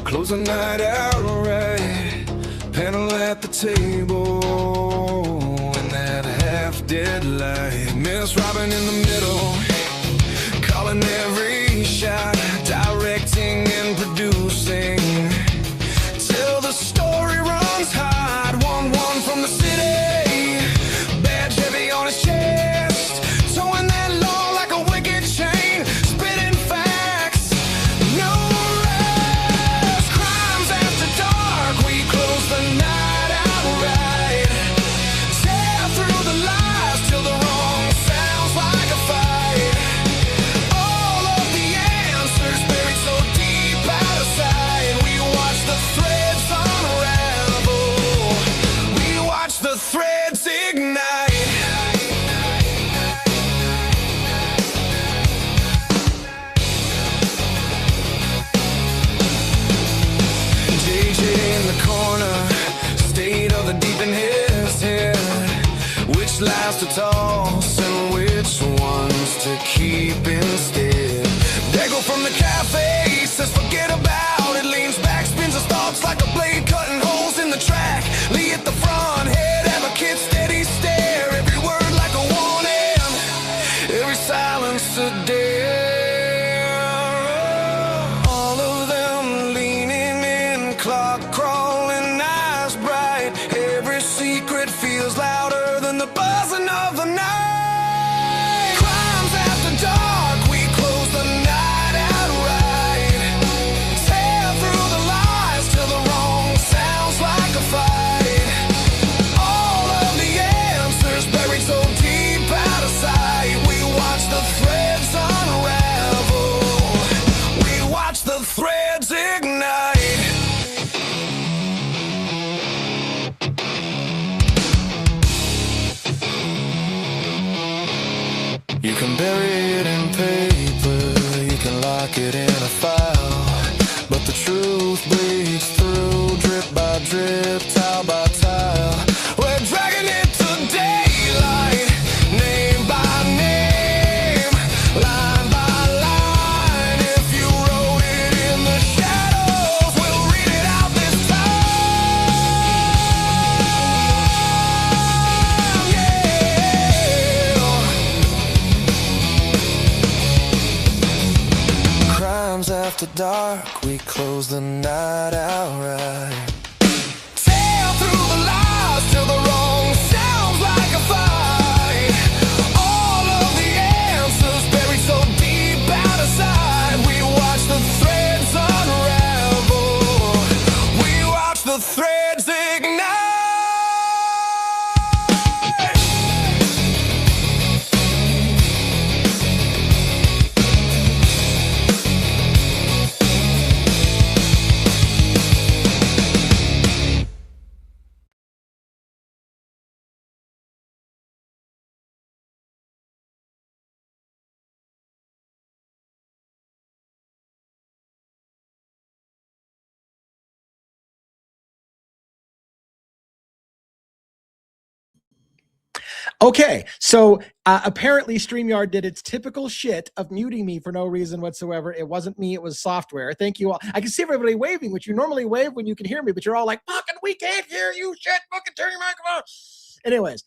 close the night out right. Panel at the table in that half-dead light. Miss Robin in the middle, calling every shot, directing and producing, till the story runs hot. 1-1 from the city, badge heavy on his chest, towing that law like a wicked chain, spitting facts, no rest. Crimes after dark, we close the night out right. Tear through the lies till the wrong sounds like a fight. All of the answers buried so deep out of sight. We watch the threads unravel, we watch the threads ignite. JJ in the corner, state of the deep in his head. Which lies to toss and which ones to keep instead. Dago from the cafe says forget about it, leans back, spins his thoughts like a blade cutting holes in the track. Lee at the front, head advocate, steady stare, every word like a warning, every silence a dare. All of them leaning in, clock crawling, eyes bright. Every secret feels louder than the buzzing of the night. Crimes after dark, we close the night out right. Tear through the lies till the wrong sounds like a fight. All of the answers buried so deep out of sight. We watch the threads unravel, we watch the threads ignite. You can bury it in paper, you can lock it in a file, but the truth bleeds through, drip by drip, tile by tile. We're dragging it to daylight, name by name, line by line. If you wrote it in the shadows, we'll read it out this time. Yeah. Crimes after dark, we close the night out right. Tear through the lies till the wrong sounds like a fight. All of the answers buried so deep out of sight. We watch the threads unravel, we watch the threads ignite. Okay, so apparently StreamYard did its typical shit of muting me for no reason whatsoever. It wasn't me, it was software. Thank you all. I can see everybody waving, which you normally wave when you can hear me, but you're all like, fucking, we can't hear you, shit, fucking turn your microphone. Anyways,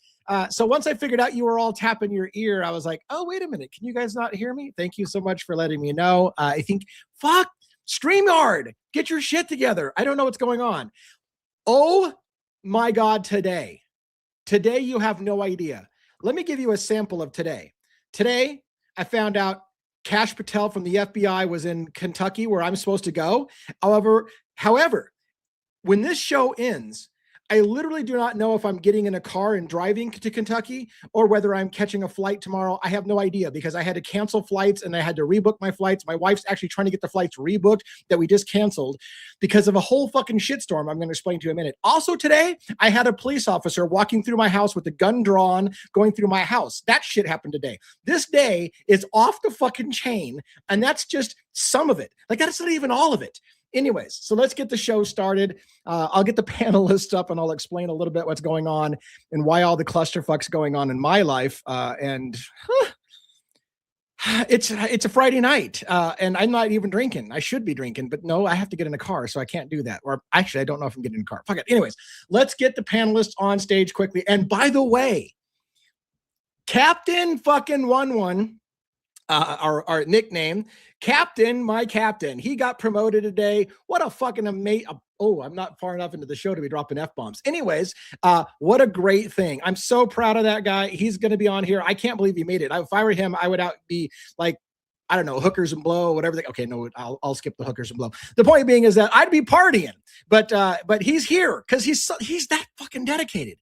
so once I figured out you were all tapping your ear, I was like, oh, wait a minute, can you guys not hear me? Thank you so much for letting me know. I think, fuck, StreamYard, get your shit together. I don't know what's going on. Oh my God, today you have no idea. Let me give you a sample of today. Today, I found out Kash Patel from the FBI was in Kentucky where I'm supposed to go. However, when this show ends, I literally do not know if I'm getting in a car and driving to Kentucky or whether I'm catching a flight tomorrow. I have no idea because I had to cancel flights and I had to rebook my flights. My wife's actually trying to get the flights rebooked that we just canceled because of a whole fucking shitstorm I'm going to explain to you in a minute. Also today, I had a police officer walking through my house with a gun drawn, going through my house. That shit happened today. This day is off the fucking chain, and that's just some of it. Like, that's not even all of it. Anyways, so let's get the show started. I'll get the panelists up and I'll explain a little bit what's going on and why all the clusterfuck's going on in my life. It's a Friday night, and I'm not even drinking. I should be drinking, but no, I have to get in a car, so I can't do that. Or actually, I don't know if I'm getting in a car. Fuck it. Anyways, let's get the panelists on stage quickly. And by the way, Captain fucking 11, our nickname, Captain, my captain. He got promoted today. What a fucking amazing. Oh, I'm not far enough into the show to be dropping F-bombs. Anyways, what a great thing. I'm so proud of that guy. He's going to be on here. I can't believe he made it. If I were him, I would be like, I don't know, hookers and blow, whatever. Okay, no, I'll skip the hookers and blow. The point being is that I'd be partying, but he's here because he's that fucking dedicated.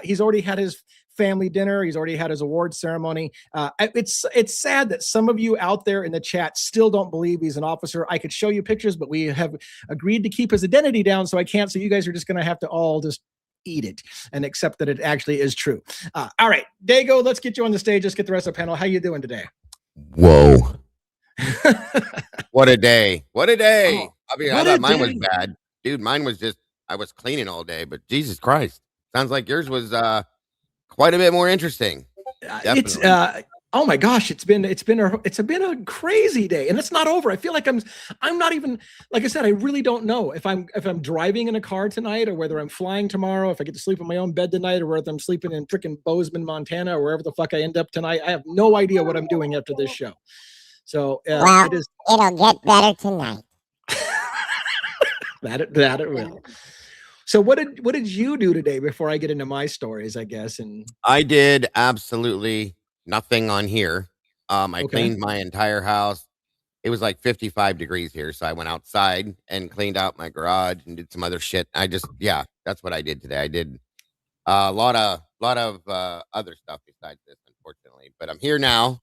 He's already had his family dinner. He's already had his award ceremony. It's sad that some of you out there in the chat still don't believe he's an officer. I could show you pictures, but we have agreed to keep his identity down, so I can't. So you guys are just going to have to all just eat it and accept that it actually is true. All right, Dago, let's get you on the stage. Let's get the rest of the panel. How you doing today? Whoa. What a day. What a day. Oh, I mean, I thought mine was bad. Dude, mine was just, I was cleaning all day, but Jesus Christ. Sounds like yours was quite a bit more interesting. It's oh my gosh, it's been a crazy day, and it's not over. I feel like I'm not even, like I said, I really don't know if I'm driving in a car tonight or whether I'm flying tomorrow, if I get to sleep in my own bed tonight or whether I'm sleeping in freaking Bozeman, Montana, or wherever the fuck I end up tonight. I have no idea what I'm doing after this show. So it'll get better tonight. that it will. So what did you do today before I get into my stories, I guess? And I did absolutely nothing on here. I cleaned my entire house. It was like 55 degrees here, so I went outside and cleaned out my garage and did some other shit. That's what I did today. I did a lot of other stuff besides this, unfortunately. But I'm here now,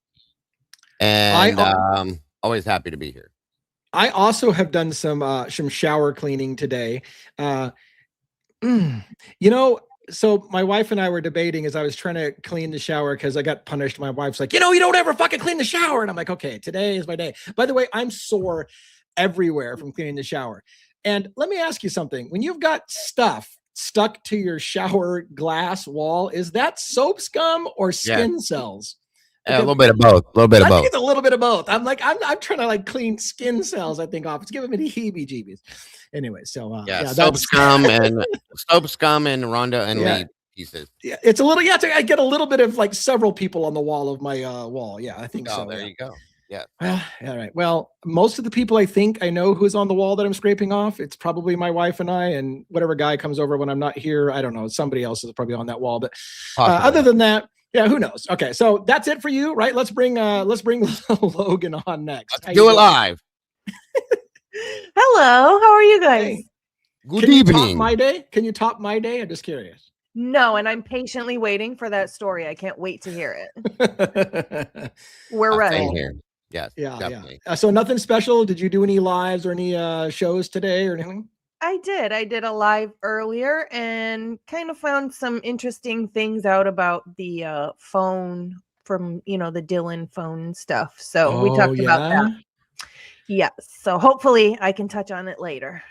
and always happy to be here. I also have done some shower cleaning today. So my wife and I were debating as I was trying to clean the shower because I got punished. My wife's like, you don't ever fucking clean the shower. And I'm like, okay, today is my day. By the way, I'm sore everywhere from cleaning the shower. And let me ask you something. When you've got stuff stuck to your shower glass wall, is that soap scum or skin cells? Yeah, a little bit of both. I think it's a little bit of both. I'm trying to like clean skin cells, I think, off. It's giving me the heebie-jeebies. Anyway, so soap scum and Rhonda and Lee pieces. Yeah, it's a little. Yeah, I get a little bit of like several people on the wall of my wall. Yeah, I think so. There you go. Yeah. Well, all right. Well, most of the people I think I know who's on the wall that I'm scraping off. It's probably my wife and I, and whatever guy comes over when I'm not here. I don't know. Somebody else is probably on that wall. But other than that. Yeah, who knows? Okay, so that's it for you, right? Let's bring Logan on next. Let's do it live. Hello, how are you guys? Hey. Good evening. Can you top my day? I'm just curious. No, and I'm patiently waiting for that story. I can't wait to hear it. We're ready. Same here. Yes. Yeah, definitely. Yeah. So nothing special. Did you do any lives or any shows today or anything? I did a live earlier and kind of found some interesting things out about the phone from, the Dylan phone stuff. So we talked about that. Yes. So hopefully I can touch on it later.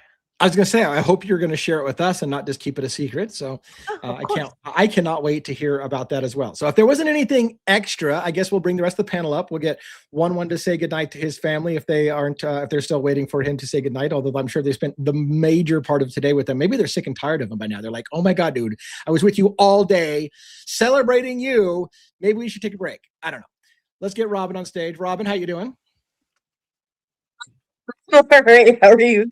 I was going to say, I hope you're going to share it with us and not just keep it a secret. So I cannot wait to hear about that as well. So if there wasn't anything extra, I guess we'll bring the rest of the panel up. We'll get one to say goodnight to his family if they aren't, if they're still waiting for him to say goodnight, although I'm sure they spent the major part of today with them. Maybe they're sick and tired of him by now. They're like, oh my God, dude, I was with you all day celebrating you. Maybe we should take a break. I don't know. Let's get Robin on stage. Robin, how you doing? All right, how are you?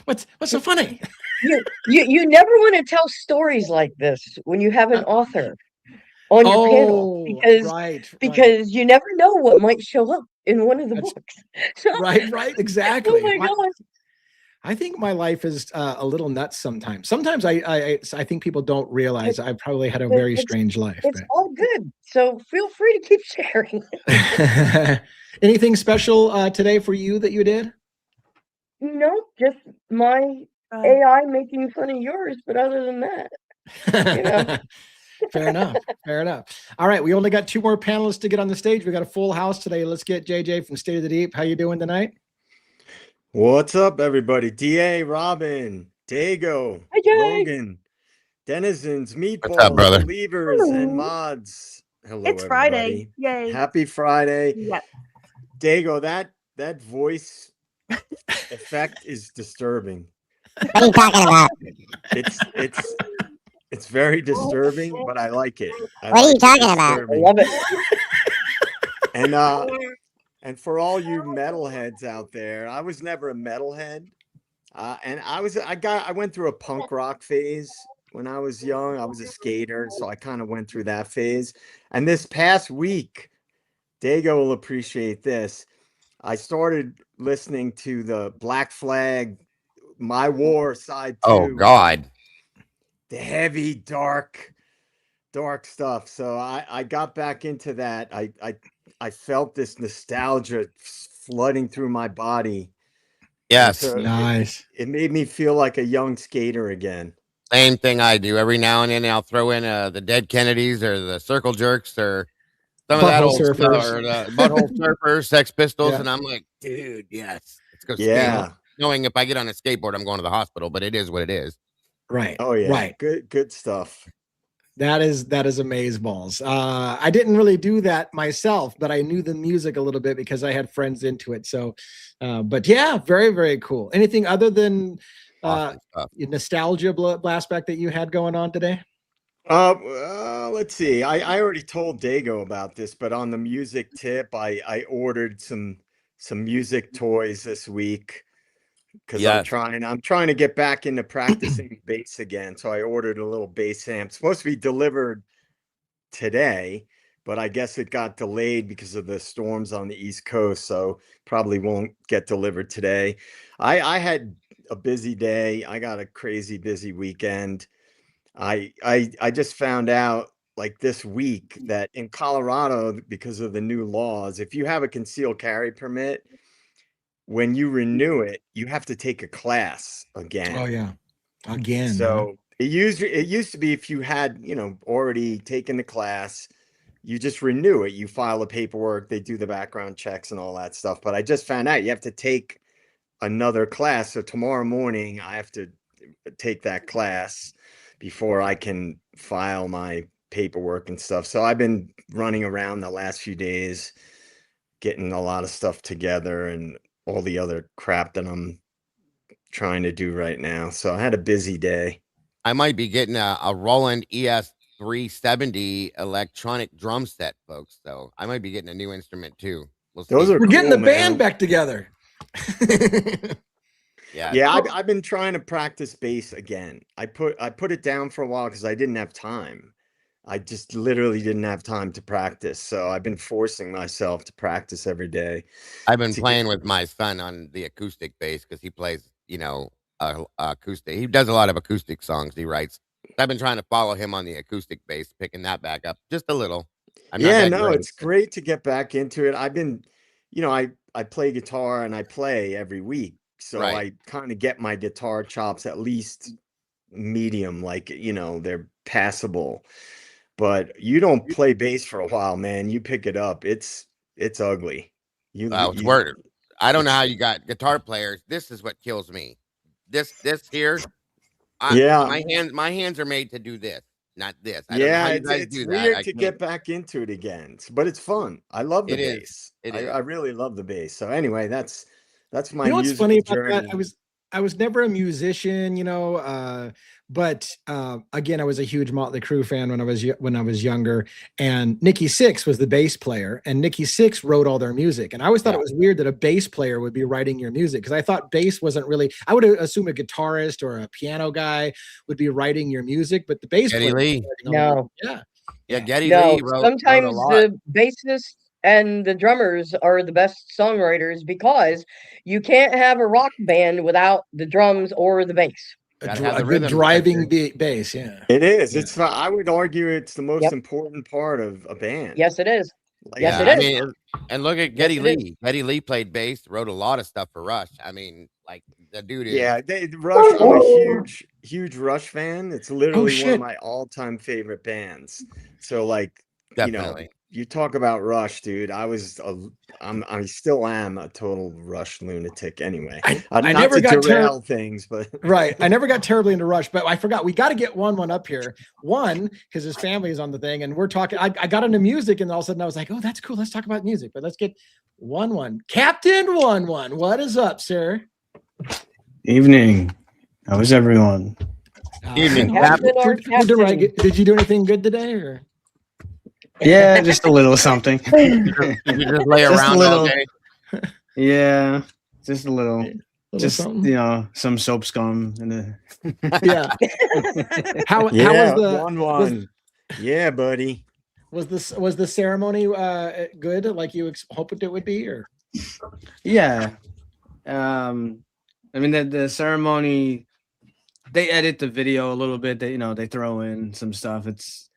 What's so funny? You never want to tell stories like this when you have an author on your panel because you never know what might show up in one of the books. Right, exactly. Oh my God. I think my life is a little nuts sometimes. Sometimes I think people don't realize I probably had a very strange life. It's all good. So feel free to keep sharing. Anything special today for you that you did? No, just my AI making fun of yours. But other than that, Fair enough. All right. We only got 2 more panelists to get on the stage. We got a full house today. Let's get JJ from State of the Deep. How you doing tonight? What's up, everybody? DA, Robin, Dago, Logan, Denizens, Meatballs, brother? Believers, and Mods. Hello, It's Friday. everybody. Yay. Happy Friday. Yeah. Dago, that voice effect is disturbing. What are you talking about? It's very disturbing, but I like it. What are you talking about? I love it. And for all you metalheads out there, I was never a metalhead. And I went through a punk rock phase when I was young. I was a skater, so I kind of went through that phase. And this past week, Dago will appreciate this. I started listening to the Black Flag, My War Side 2. Oh God. The heavy, dark stuff. So I got back into that. I felt this nostalgia flooding through my body. Yes. So Nice. it made me feel like a young skater again. Same thing I do. Every now and then I'll throw in the Dead Kennedys or the Circle Jerks or some of that Butthole old stuff, Surfers. or the Butthole Surfers, Sex Pistols, Yeah. and I'm like, dude, yes, let's go Yeah. skate. Knowing if I get on a skateboard, I'm going to the hospital, but it is what it is. Right. Oh yeah. Right. Good stuff. That is amazeballs. I didn't really do that myself, but I knew the music a little bit because I had friends into it. So, but yeah, very, very cool. Anything other than Awesome stuff. nostalgia blastback that you had going on today? Let's see. I already told Dago about this, but on the music tip, I ordered some music toys this week because Yes. I'm trying to get back into practicing bass again. So I ordered a little bass amp. It's supposed to be delivered today, but I guess it got delayed because of the storms on the East Coast, so probably won't get delivered today. I had a busy day. I got a crazy busy weekend. I just found out like this week that in Colorado, because of the new laws, if you have a concealed carry permit, when you renew it, you have to take a class again. Oh yeah, again. So it used to be if you had, already taken the class, you just renew it. You file the paperwork, they do the background checks and all that stuff. But I just found out you have to take another class. So tomorrow morning I have to take that class before I can file my paperwork and stuff. So I've been running around the last few days, getting a lot of stuff together and all the other crap that I'm trying to do right now. So I had a busy day. I might be getting a Roland ES 370 electronic drum set, folks. So I might be getting a new instrument too. We're getting the band back together. Yeah, I've been trying to practice bass again. I put it down for a while because I didn't have time. I just literally didn't have time to practice. So I've been forcing myself to practice every day. I've been playing with my son on the acoustic bass because he plays, acoustic. He does a lot of acoustic songs he writes. I've been trying to follow him on the acoustic bass, picking that back up just a little. It's great to get back into it. I've been, I play guitar and I play every week. So I kind of get my guitar chops at least medium, like, they're passable. But you don't play bass for a while, man. You pick it up. It's ugly. It's word. I don't know how you got guitar players. This is what kills me. This here. My hands are made to do this, not this. I don't know how you guys do that. Weird to get back into it again, but it's fun. I love the bass. I really love the bass. So anyway, that's my music funny journey. about that? I was never a musician, but again, I was a huge Motley Crue fan when I was younger, and Nikki Sixx was the bass player, and Nikki Sixx wrote all their music, and I always thought it was weird that a bass player would be writing your music, because I thought bass wasn't really. I would assume a guitarist or a piano guy would be writing your music, but the bass player. No. Geddy Lee wrote sometimes a lot. The bassist and the drummers are the best songwriters because you can't have a rock band without the drums or the bass. A good driving bass, yeah. It is. Yeah. I would argue it's the most important part of a band. Yes, it is. Yes, it is. I mean, and look at Geddy Lee. Geddy Lee played bass, wrote a lot of stuff for Rush. I mean, like the dude is. Yeah, Rush. I'm a huge Rush fan. It's literally one of my all-time favorite bands. So, like, definitely. you talk about Rush, dude. I still am a total Rush lunatic anyway. I never got derail things, but right. I never got terribly into Rush, but I forgot we got to get one up here. One, because his family is on the thing, and we're talking. I got into music, and all of a sudden I was like, "Oh, that's cool. Let's talk about music." But let's get one. Captain 1. What is up, sir? Evening. How is everyone? Evening, Captain. Did you do anything good today, or? Yeah, just a little something. You just lay around all day. Yeah, just a little. Just something? Some soap scum and yeah. How was the 1-1? Yeah, buddy. Was the ceremony good, like you hoped it would be, or? Yeah. I mean the ceremony. They edit the video a little bit. They throw in some stuff. It's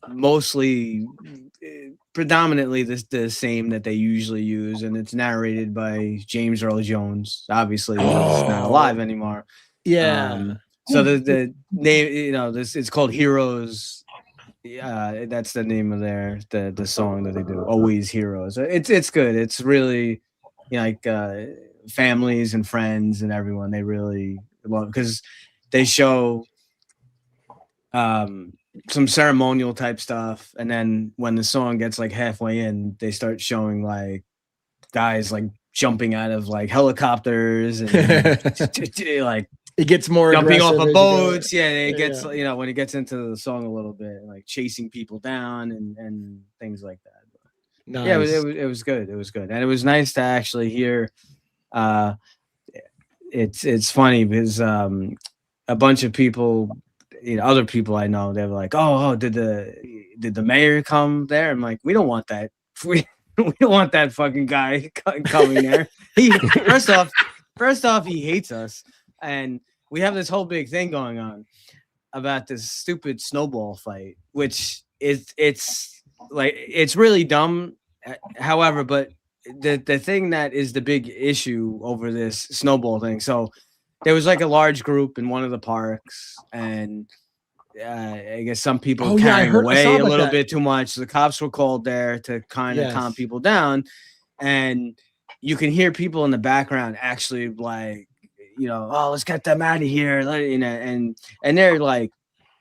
mostly predominantly the same that they usually use, and it's narrated by James Earl Jones. Obviously he's not alive anymore. So the name, it's called Heroes. That's the name of the song that they do, Always Heroes. It's good. It's really families and friends and everyone, they really love, because they show some ceremonial type stuff, and then when the song gets like halfway in, they start showing like guys like jumping out of like helicopters and like it gets more jumping off of boats. It gets when it gets into the song a little bit, like chasing people down and things like that. Nice. Yeah, it was good. It was good, and it was nice to actually hear. It's funny because a bunch of people, other people I know, they were like, "Oh, did the mayor come there?" I'm like, "We don't want that. We don't want that fucking guy coming there." First off, he hates us, and we have this whole big thing going on about this stupid snowball fight, which it's really dumb. However, but the thing that is the big issue over this snowball thing. So there was like a large group in one of the parks, and I guess some people carried away a little bit too much. The cops were called there to kind of calm people down, and you can hear people in the background actually like, "Oh, let's get them out of here," and they're like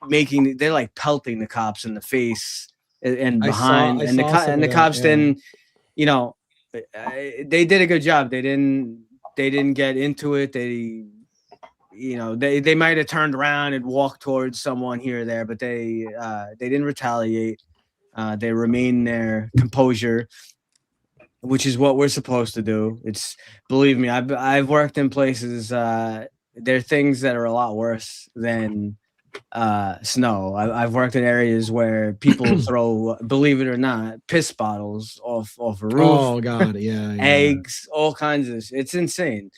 they're like pelting the cops in the face and behind, the cops didn't, they did a good job. They didn't get into it. They might have turned around and walked towards someone here or there, but they didn't retaliate. They remained their composure, which is what we're supposed to do. Believe me, I've worked in places. There are things that are a lot worse than snow. I've worked in areas where people throw, believe it or not, piss bottles off a roof. Oh God, yeah. Eggs, all kinds of. It's insane.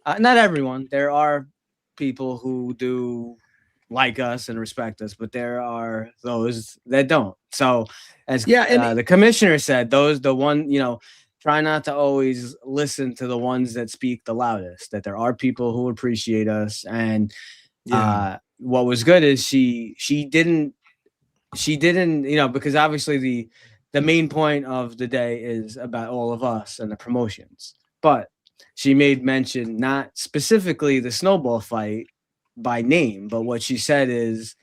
Not everyone. There are people who do like us and respect us, but there are those that don't. So, as the commissioner said, try not to always listen to the ones that speak the loudest. That there are people who appreciate us, and what was good is she didn't, because obviously the main point of the day is about all of us and the promotions, but she made mention not specifically the snowball fight by name, but what she said is,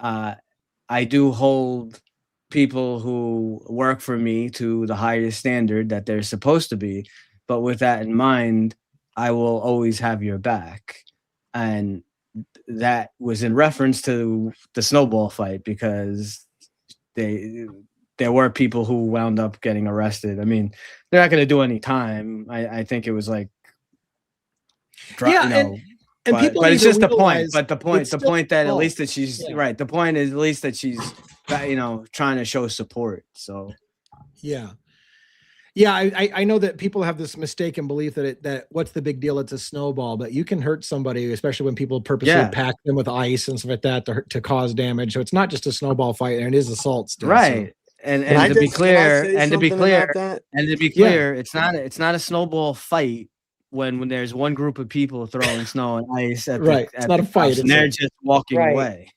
I do hold people who work for me to the highest standard that they're supposed to be, but with that in mind, I will always have your back. And that was in reference to the snowball fight, because there were people who wound up getting arrested. I mean, they're not going to do any time. I think it was like, and people, but it's just the point. But the point that at least that she's right. The point is at least that she's, trying to show support. So, I know that people have this mistaken belief that what's the big deal? It's a snowball, but you can hurt somebody, especially when people purposely pack them with ice and stuff like that to cause damage. So it's not just a snowball fight, and it is assault still, right? So. And to be clear, it's not a snowball fight when there's one group of people throwing snow and ice at it's not a fight, and they're just walking away.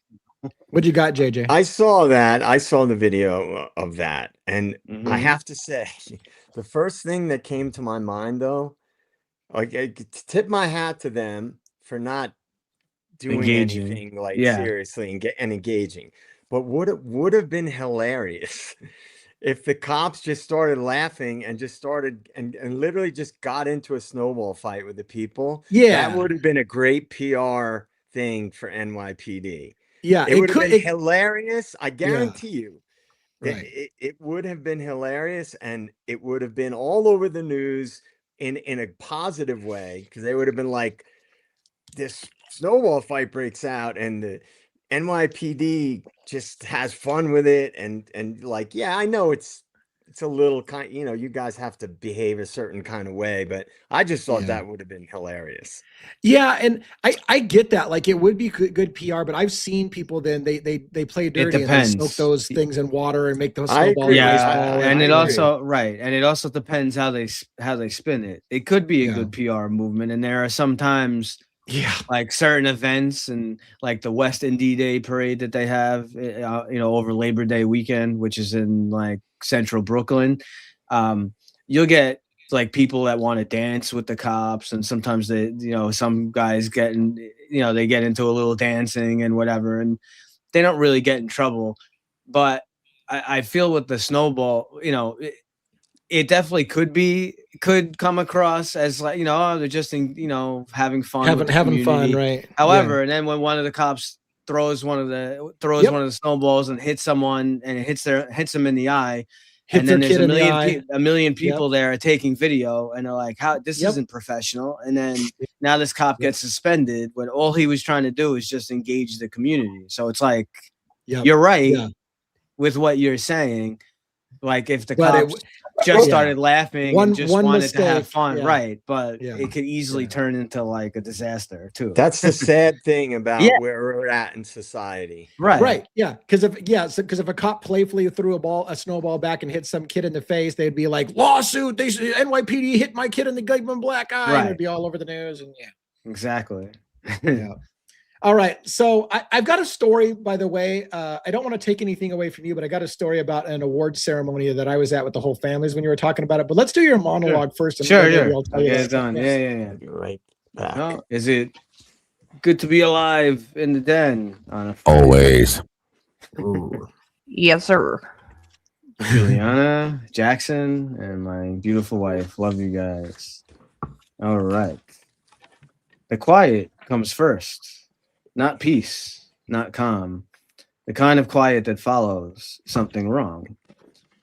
What you got, JJ? I saw that. I saw the video of that. And I have to say, the first thing that came to my mind, though, like, I tip my hat to them for not doing anything like seriously and engaging. But would have been hilarious if the cops just started laughing and just started and literally just got into a snowball fight with the people. Yeah. That would have been a great PR thing for NYPD. Yeah. It would have been hilarious. I guarantee you. Right. It would have been hilarious, and it would have been all over the news in a positive way, because they would have been like, this snowball fight breaks out and the NYPD just has fun with it, and like, yeah, I know it's a little kind, you guys have to behave a certain kind of way, but I just thought that would have been hilarious. Yeah, and I get that. Like, it would be good PR, but I've seen people then they play dirty and they soak those things in water and make those snowballs. And it also depends how they spin it. It could be a good PR movement, and there are sometimes like certain events, and like the West Indy Day parade that they have, over Labor Day weekend, which is in like central Brooklyn. You'll get like people that want to dance with the cops, and sometimes some guys they get into a little dancing and whatever, and they don't really get in trouble. But I feel with the snowball, it definitely could come across as like, they're just having fun, having fun, right? However, and then when one of the cops throws one of the snowballs and hits someone, and it hits them in the eye, and then there's a million people there taking video, and they're like, "How this isn't professional?" And then now this cop gets suspended when all he was trying to do is just engage the community. So it's like, you're right with what you're saying. Like, if the cops started laughing and just wanted to have fun, right? But it could easily turn into like a disaster too. That's the sad thing about where we're at in society, right? Yeah, because if a cop playfully threw a snowball back and hit some kid in the face, they'd be like, lawsuit. They NYPD hit my kid in the black eye. And it'd be all over the news, and exactly. All right, so I've got a story, by the way. I don't want to take anything away from you, but I got a story about an award ceremony that I was at with the whole families when you were talking about it. But let's do your monologue first. And I'll tell you done. Yeah. Right back. No, is it good to be alive in the den on a Friday? Always. Ooh. Yes, sir. Juliana, Jackson, and my beautiful wife. Love you guys. All right. The quiet comes first. Not peace, not calm. The kind of quiet that follows something wrong.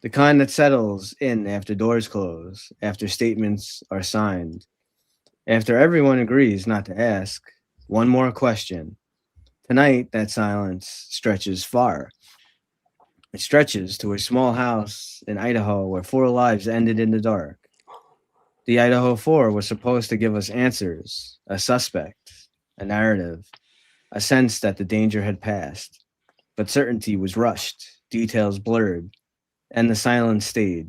The kind that settles in after doors close, after statements are signed, after everyone agrees not to ask one more question. Tonight, that silence stretches far. It stretches to a small house in Idaho where 4 lives ended in the dark. The Idaho 4 was supposed to give us answers, a suspect, a narrative, a sense that the danger had passed, but certainty was rushed, details blurred, and the silence stayed.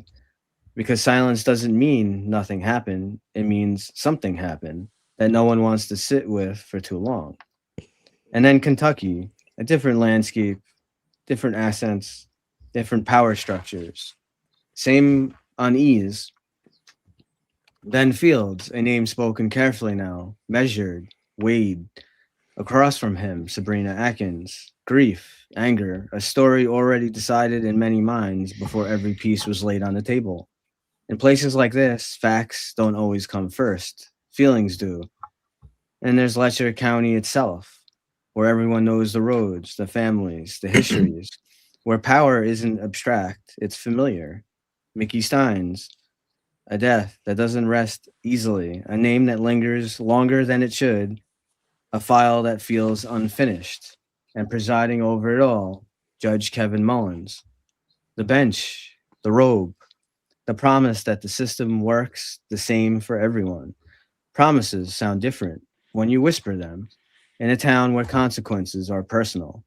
Because silence doesn't mean nothing happened, it means something happened that no one wants to sit with for too long. And then Kentucky, a different landscape, different accents, different power structures, same unease. Then Fields, a name spoken carefully now, measured, weighed. Across from him, Sabrina Atkins. Grief, anger, a story already decided in many minds before every piece was laid on the table. In places like this, facts don't always come first. Feelings do. And there's Letcher County itself, where everyone knows the roads, the families, the histories, where power isn't abstract, it's familiar. Mickey Steins, a death that doesn't rest easily, a name that lingers longer than it should, a file that feels unfinished, and presiding over it all, Judge Kevin Mullins. The bench, the robe, the promise that the system works the same for everyone. Promises sound different when you whisper them in a town where consequences are personal.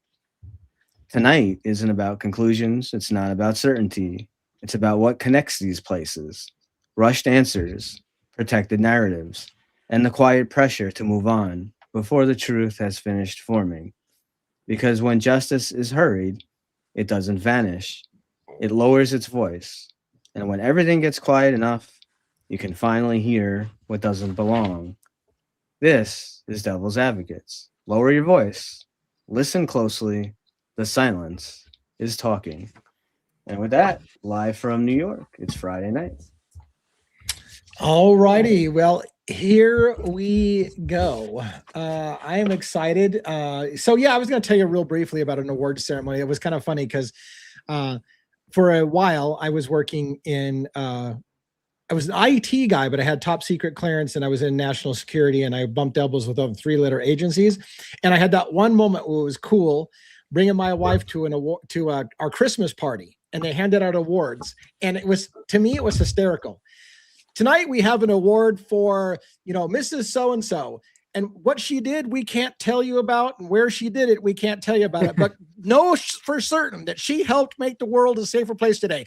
Tonight isn't about conclusions, it's not about certainty, it's about what connects these places. Rushed answers, protected narratives, and the quiet pressure to move on before the truth has finished forming. because when justice is hurried, it doesn't vanish. It lowers its voice. And when everything gets quiet enough, you can finally hear what doesn't belong. This is Devil's Advocates. Lower your voice. Listen closely. The silence is talking. And with that, live from New York, it's Friday night. All righty. Well, here we go. I am excited. So yeah, I was going to tell you real briefly about an awards ceremony. It was kind of funny because for a while I was working in, I was an IT guy, but I had top secret clearance and I was in national security, and I bumped elbows with other 3-letter agencies. And I had that one moment where it was cool bringing my wife to an award, to our Christmas party, and they handed out awards. And it was, to me, it was hysterical. Tonight we have an award for, Mrs. So-and-so. And what she did, we can't tell you about, and where she did it, we can't tell you about it. But know for certain that she helped make the world a safer place today.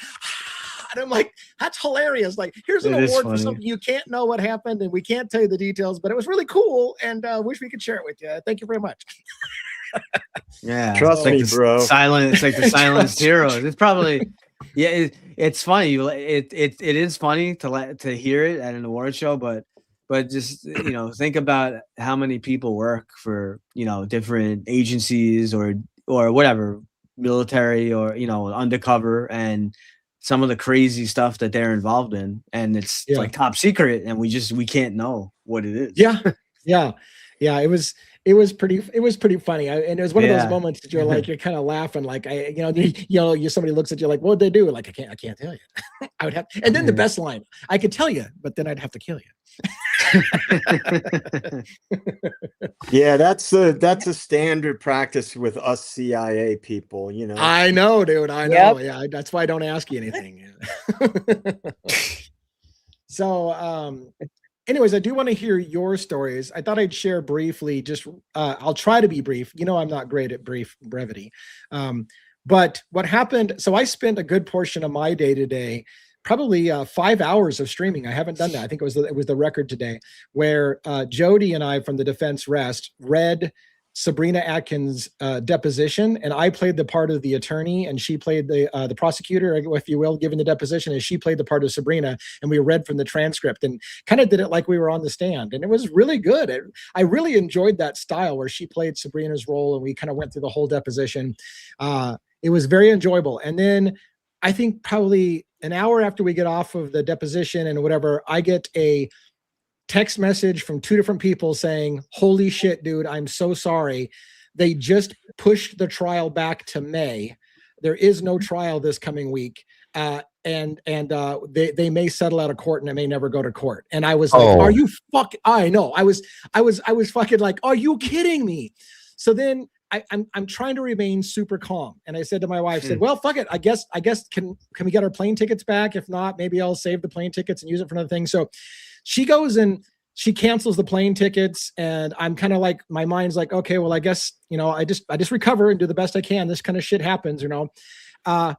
And I'm like, that's hilarious. Like, here's an award for something you can't know what happened, and we can't tell you the details, but it was really cool, and wish we could share it with you. Thank you very much. Yeah, trust me, bro. It's like the silenced heroes. It's probably, yeah. It's funny. It is funny to hear it at an award show, but just think about how many people work for different agencies or whatever, military or undercover, and some of the crazy stuff that they're involved in, and it's like top secret, and we can't know what it is. Yeah. It was pretty funny. And it was one of those moments that you're kind of laughing, like, somebody looks at you like, what'd they do? Like, I can't tell you. I would have, and then the best line, I could tell you, but then I'd have to kill you. Yeah, that's a standard practice with us CIA people, I know, dude. I know. Yeah, that's why I don't ask you anything. So, anyways, I do want to hear your stories. I thought I'd share briefly. I'll try to be brief. I'm not great at brevity. But what happened? So I spent a good portion of my day today, probably 5 hours of streaming. I haven't done that. I think it was the record today, where Jody and I from the Defense Rest read Sabrina Atkins' deposition, and I played the part of the attorney, and she played the prosecutor, if you will, giving the deposition, and she played the part of Sabrina, and we read from the transcript and kind of did it like we were on the stand, and it was really good. I really enjoyed that style where she played Sabrina's role, and we kind of went through the whole deposition. It was very enjoyable. And then I think probably an hour after we get off of the deposition and whatever, I get a text message from 2 different people saying, holy shit, dude, I'm so sorry. They just pushed the trial back to May. There is no trial this coming week. And they may settle out of court, and it may never go to court. And I was like, are you fucking, I know. I was fucking like, are you kidding me? So then I'm trying to remain super calm. And I said to my wife, well, fuck it. I guess can we get our plane tickets back? If not, maybe I'll save the plane tickets and use it for another thing. So she goes and she cancels the plane tickets, and I'm kind of like, my mind's like, okay, well, I guess, I just recover and do the best I can. This kind of shit happens, and I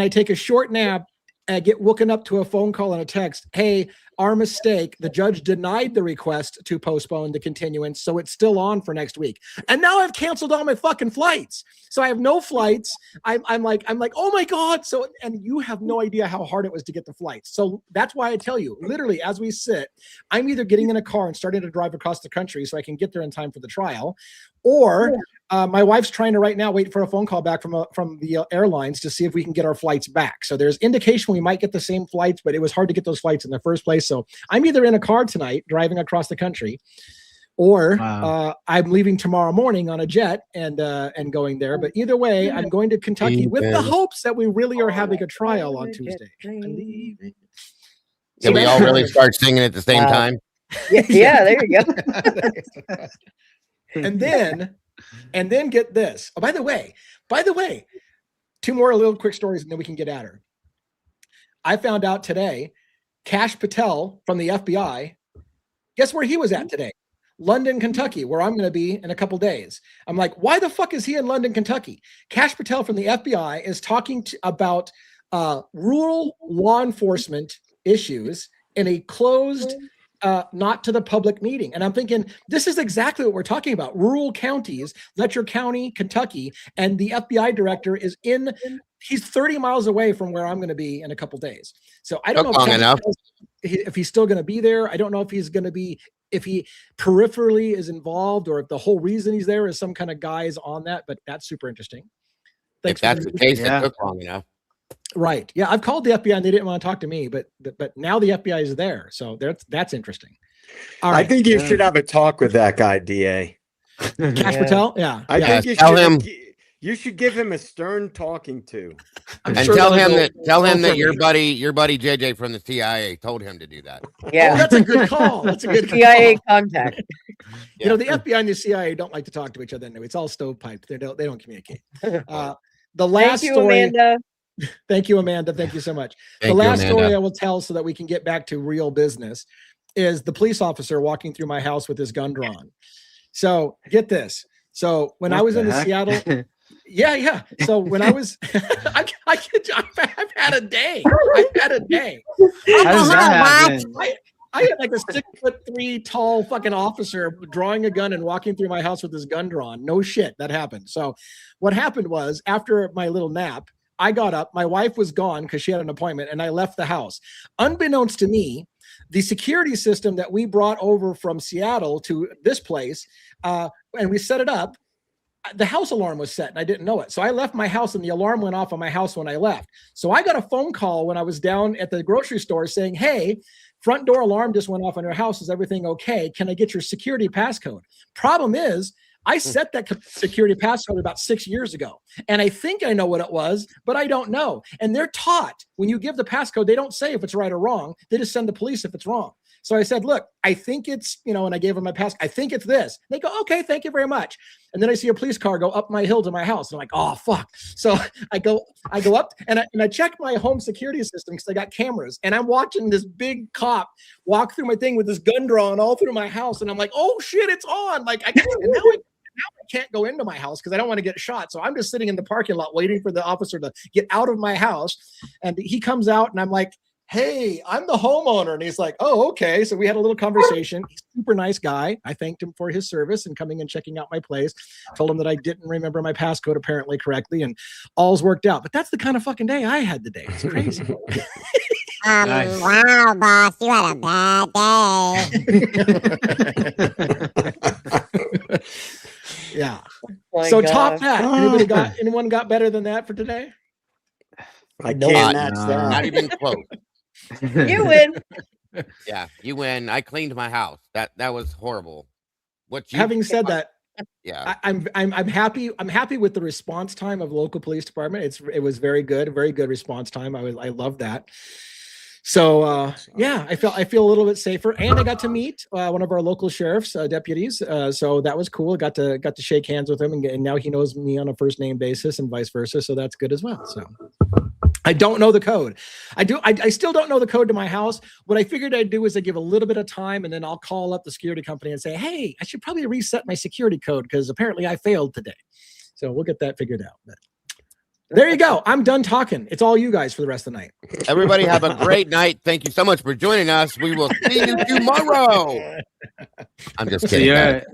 take a short nap. I get woken up to a phone call and a text. Hey, our mistake. The judge denied the request to postpone the continuance, so it's still on for next week. And now I've canceled all my fucking flights. So I have no flights. I'm like, oh my God. So, and you have no idea how hard it was to get the flights. So that's why I tell you, literally, as we sit, I'm either getting in a car and starting to drive across the country so I can get there in time for the trial, or my wife's trying to right now wait for a phone call back from the airlines to see if we can get our flights back. So there's indication we might get the same flights, but it was hard to get those flights in the first place. So I'm either in a car tonight driving across the country, or I'm leaving tomorrow morning on a jet and going there. But either way, I'm going to Kentucky with the hopes that we really are having a trial on Tuesday. Can we all really start singing at the same time? Yeah, there you go. And then get this. Oh, by the way, 2 more little quick stories, and then we can get at her. I found out today, Kash Patel from the FBI, guess where he was at today? London, Kentucky, where I'm going to be in a couple days. I'm like, why the fuck is he in London, Kentucky? Kash Patel from the FBI is talking about rural law enforcement issues in a closed not to the public meeting. And I'm thinking, this is exactly what we're talking about. Rural counties, Letcher County, Kentucky, and the FBI director is he's 30 miles away from where I'm going to be in a couple days. So I don't know if he's still going to be there. I don't know if he's going to be, if he peripherally is involved, or if the whole reason he's there is some kind of guys on that, but that's super interesting. Thanks. If that's the case, it took long enough. Right. Yeah. I've called the FBI and they didn't want to talk to me, but now the FBI is there. So that's interesting. All right. I think you should have a talk with that guy, DA. Cash Patel? Yeah. I think you tell should, him. You should give him a stern talking to. And tell him that your buddy JJ from the CIA told him to do that. Yeah. That's a good call. That's a good CIA contact. You know, the FBI and the CIA don't like to talk to each other anyway. It's all stovepiped. They don't communicate. The last story, Amanda. Thank you, Amanda. Thank you so much. The last story I will tell so that we can get back to real business is the police officer walking through my house with his gun drawn. So get this. So when I was in Seattle, yeah. So when I was, I've had a day. How does that happen? I had like a 6'3" tall fucking officer drawing a gun and walking through my house with his gun drawn. No shit, that happened. So what happened was, after my little nap, I got up. My wife was gone because she had an appointment, and I left the house. Unbeknownst to me, the security system that we brought over from Seattle to this place, and we set it up, the house alarm was set, and I didn't know it. So I left my house, and the alarm went off on my house when I left. So I got a phone call when I was down at the grocery store saying, hey, front door alarm just went off on your house. Is everything okay? Can I get your security passcode? Problem is, I set that security passcode about 6 years ago, and I think I know what it was, but I don't know. And they're taught, when you give the passcode, they don't say if it's right or wrong. They just send the police if it's wrong. So I said, look, I think it's, and I gave them my passcode. I think it's this. They go, okay, thank you very much. And then I see a police car go up my hill to my house. And I'm like, oh, fuck. So I go up and I check my home security system because I got cameras. And I'm watching this big cop walk through my thing with this gun drawn all through my house. And I'm like, oh, shit, it's on. Like, now I can't go into my house because I don't want to get shot. So I'm just sitting in the parking lot waiting for the officer to get out of my house. And he comes out and I'm like, hey, I'm the homeowner. And he's like, oh, okay. So we had a little conversation. He's a super nice guy. I thanked him for his service and coming and checking out my place. Told him that I didn't remember my passcode apparently correctly, and all's worked out. But that's the kind of fucking day I had today. It's crazy. Nice. Wow, boss, you had a bad day. Yeah. So God. Top that. Anyone got better than that for today? I can't match that. Not even close. You win. Yeah, you win. I cleaned my house. That was horrible. Having said that, yeah, I'm happy. I'm happy with the response time of local police department. It was very good response time. I love that. So yeah, I feel a little bit safer, and I got to meet one of our local sheriff's deputies. So that was cool. Got to shake hands with him, and now he knows me on a first name basis, and vice versa. So that's good as well. So I don't know the code. I still don't know the code to my house. What I figured I'd do is I give a little bit of time, and then I'll call up the security company and say, hey, I should probably reset my security code because apparently I failed today. So we'll get that figured out. But there you go. I'm done talking. It's all you guys for the rest of the night. Everybody have a great night. Thank you so much for joining us. We will see you tomorrow. I'm just kidding. Yeah,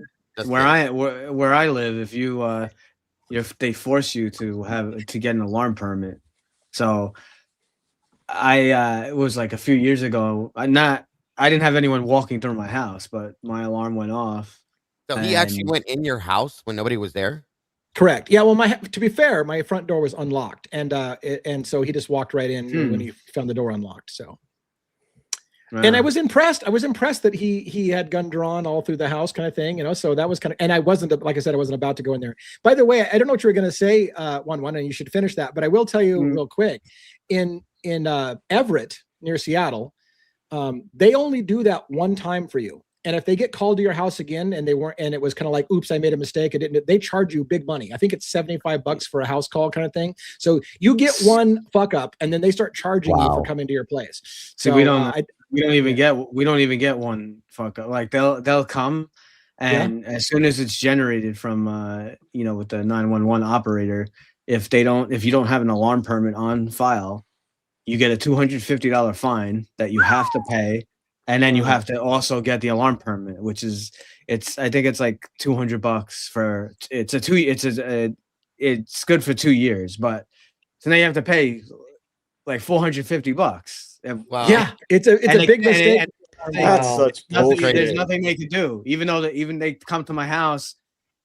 where I live, if they force you to get an alarm permit. So it was like a few years ago. I didn't have anyone walking through my house, but my alarm went off. So he actually went in your house when nobody was there? Correct. Yeah. Well, to be fair, my front door was unlocked, and so he just walked right in when he found the door unlocked. So, and I was impressed. I was impressed that he had gun drawn all through the house, kind of thing. So that was kind of. And I wasn't, like I said, I wasn't about to go in there. By the way, I don't know what you were going to say, one, and you should finish that. But I will tell you real quick. In Everett near Seattle, they only do that one time for you. And if they get called to your house again and it was kind of like, oops, I made a mistake. They charge you big money. I think it's $75 for a house call kind of thing. So you get one fuck up and then they start charging you for coming to your place. So we don't even get one fuck up. Like they'll come and as soon as it's generated from, with the 911 operator, if you don't have an alarm permit on file, you get a $250 fine that you have to pay. and then you have to also get the alarm permit, which is I think it's like $200 for it's good for 2 years, but so now you have to pay like $450. Wow. Yeah, it's a big mistake. That's such bullshit. There's nothing they could do, even though even they come to my house.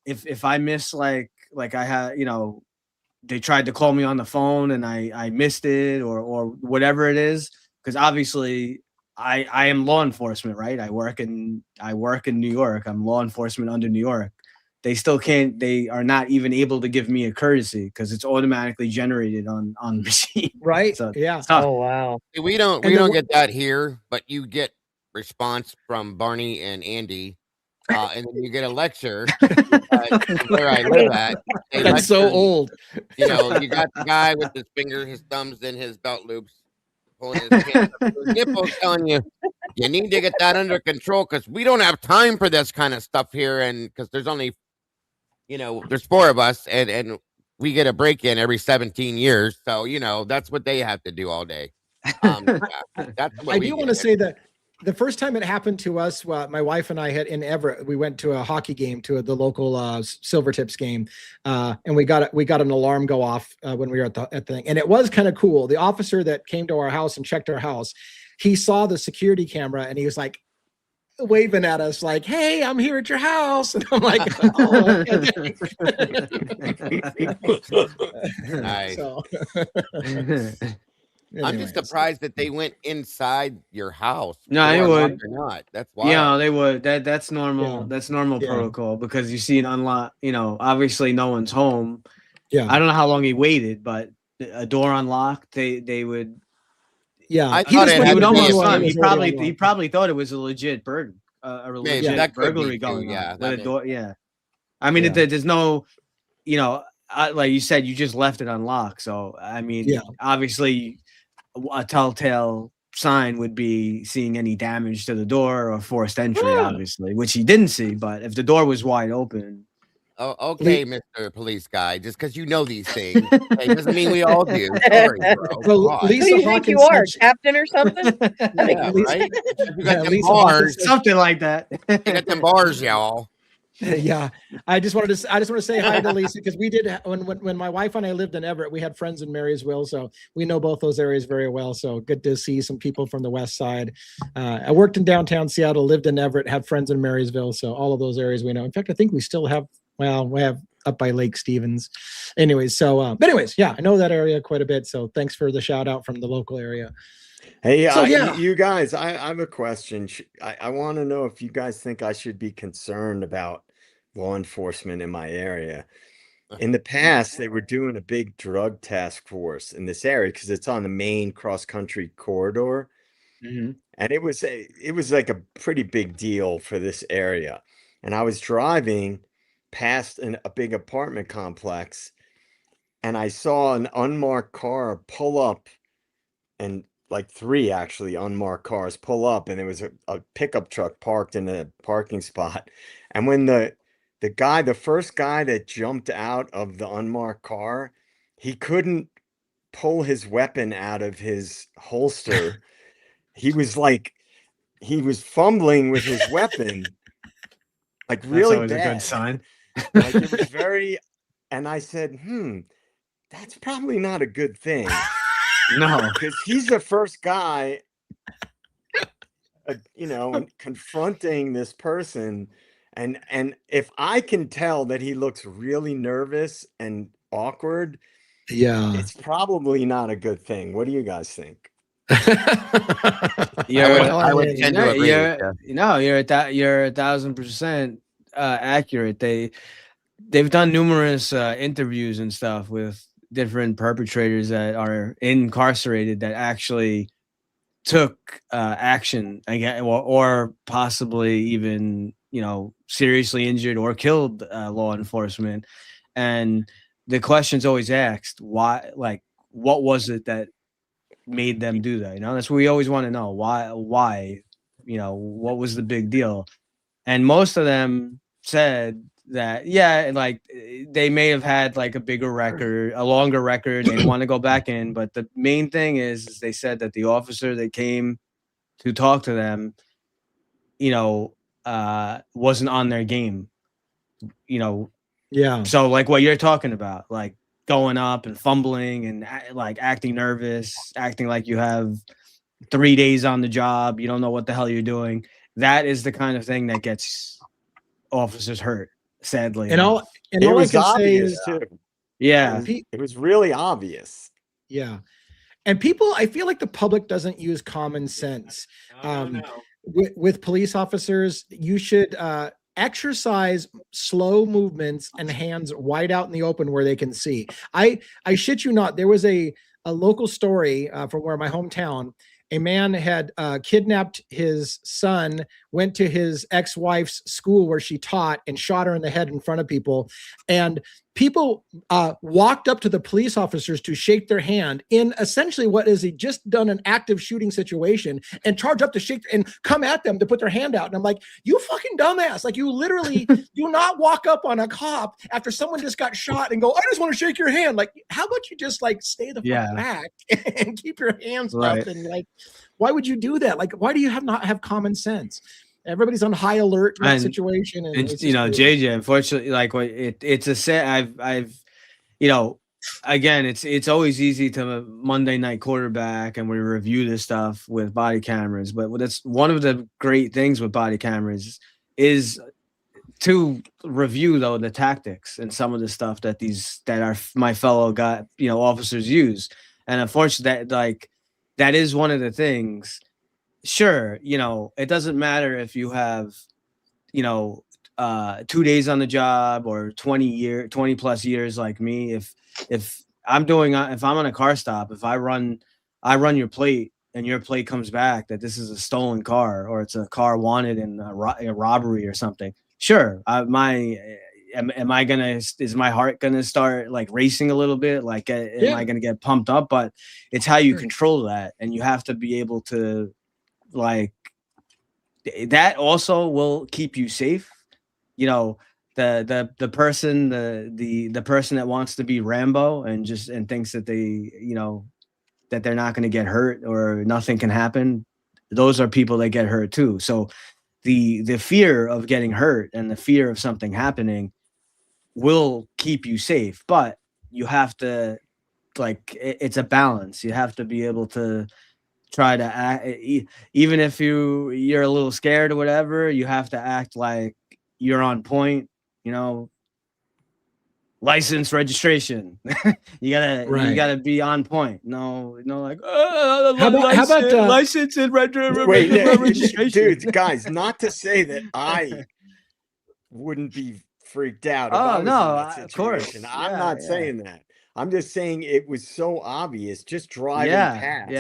If I miss like I had, they tried to call me on the phone and I missed it or whatever it is, because obviously I am law enforcement, right? I work in New York. I'm law enforcement under New York. They still can't. They are not even able to give me a courtesy because it's automatically generated on the machine. Right. So, yeah. Oh wow. We don't get that here, but you get response from Barney and Andy, and then you get a lecture where I live at. That's so old. You got the guy with his thumbs in his belt loops, pulling his pants up to his nipples, telling you need to get that under control because we don't have time for this kind of stuff here, and because there's only there's 4 of us, and we get a break-in every 17 years. So, that's what they have to do all day. That's what I do want to say that the first time it happened to us, my wife and I had in Everett, we went to a hockey game, to the local Silvertips game. And we got an alarm go off when we were at the thing. And it was kind of cool. The officer that came to our house and checked our house, he saw the security camera and he was like, waving at us like, "Hey, I'm here at your house," and I'm like, "Oh, nice." So, I'm just surprised that they went inside your house. No, they would. Or not. That's why. Yeah, they would. That's normal. Yeah. That's normal Yeah. protocol because you see an unlock. Obviously no one's home. Yeah, I don't know how long he waited, but a door unlocked. They would. Yeah, I thought it He had would to be almost. a- He probably thought it was a legit burden, a legit that could burglary be too, going yeah, on. that With a may- door, yeah. I mean, Yeah. there's no, like you said, you just left it unlocked. So I mean, Yeah. obviously, a telltale sign would be seeing any damage to the door or forced entry, obviously, which he didn't see. But if the door was wide open. Oh, okay, Mr. Police Guy. Just because you know these things, doesn't mean we all do. Sorry, bro. So God. Who do Lisa you think you Hawkins are, captain or something? Yeah, Lisa- right? You Yeah, got them Lisa bars. Hawkins- Something like that. You got them bars, y'all. Yeah, I just want to say hi to Lisa because we did when my wife and I lived in Everett, we had friends in Marysville, so we know both those areas very well. So good to see some people from the West Side. I worked in downtown Seattle, lived in Everett, had friends in Marysville, so all of those areas we know. In fact, I think we still have. Well, we have up by Lake Stevens. Anyways, yeah, I know that area quite a bit. So thanks for the shout out from the local area. Hey, So, yeah. you guys, I have a question. I want to know if you guys think I should be concerned about law enforcement in my area. In the past, they were doing a big drug task force in this area because it's on the main cross-country corridor. Mhm. And it was like a pretty big deal for this area. And I was driving past a big apartment complex and I saw an unmarked car pull up, and like 3 actually unmarked cars pull up, and there was a pickup truck parked in a parking spot. And when the first guy that jumped out of the unmarked car, he couldn't pull his weapon out of his holster. He was fumbling with his weapon, like really That's always bad. a good sign. Like it was very, and I said, that's probably not a good thing. No. Because he's the first guy, confronting this person. And if I can tell that he looks really nervous and awkward, Yeah. it's probably not a good thing. What do you guys think? I would tend to agree with you. No, you're 1,000% accurate. They've done numerous interviews and stuff with different perpetrators that are incarcerated that actually took action again, or possibly even seriously injured or killed law enforcement. And the question's always asked, why? Like, what was it that made them do that? That's what we always want to know. Why? What was the big deal? And most of them said that, yeah, like they may have had like a longer record. They want to go back in. But the main thing is they said that the officer that came to talk to them wasn't on their game, Yeah. So like what you're talking about, like going up and fumbling and like acting nervous, acting like you have 3 days on the job, you don't know what the hell you're doing. That is the kind of thing that gets officers hurt, sadly. And all it I was can say obvious is, too. Yeah. It was really obvious. Yeah. And people, I feel like the public doesn't use common sense. With police officers, you should exercise slow movements and hands wide out in the open where they can see. I shit you not, there was a local story from where my hometown. A man had kidnapped his son, went to his ex-wife's school where she taught, and shot her in the head in front of people. And people walked up to the police officers to shake their hand in essentially what is just done an active shooting situation, and charge up to shake and come at them to put their hand out. And I'm like, you fucking dumbass. Like, you literally do not walk up on a cop after someone just got shot and go, I just want to shake your hand. Like, how about you just like stay the fuck back and keep your hands up? And like, why would you do that? Like, why do you not have common sense? Everybody's on high alert in that situation, and JJ, unfortunately, like it's a set. I've again, it's always easy to Monday night quarterback, and we review this stuff with body cameras. But that's one of the great things with body cameras is to review though the tactics and some of the stuff that my fellow officers use. And unfortunately, that is one of the things. Sure, it doesn't matter if you have, 2 days on the job or 20 plus years like me. If I'm on a car stop, if I run your plate and your plate comes back that this is a stolen car or it's a car wanted in a robbery or something, sure, is my heart gonna start like racing a little bit? Like, am I gonna get pumped up? But it's how you control that, and you have to be able to. Like that also will keep you safe. The person that wants to be Rambo and thinks that that they're not going to get hurt or nothing can happen. Those are people that get hurt too. So the fear of getting hurt and the fear of something happening will keep you safe, but you have to it's a balance. You have to be able to try to act, even if you're a little scared or whatever, you have to act like you're on point, license, registration. you gotta be on point. No, like, how about license and registration? Dude, guys, not to say that I wouldn't be freaked out. Oh no, of course. I'm not saying that. I'm just saying it was so obvious just driving past.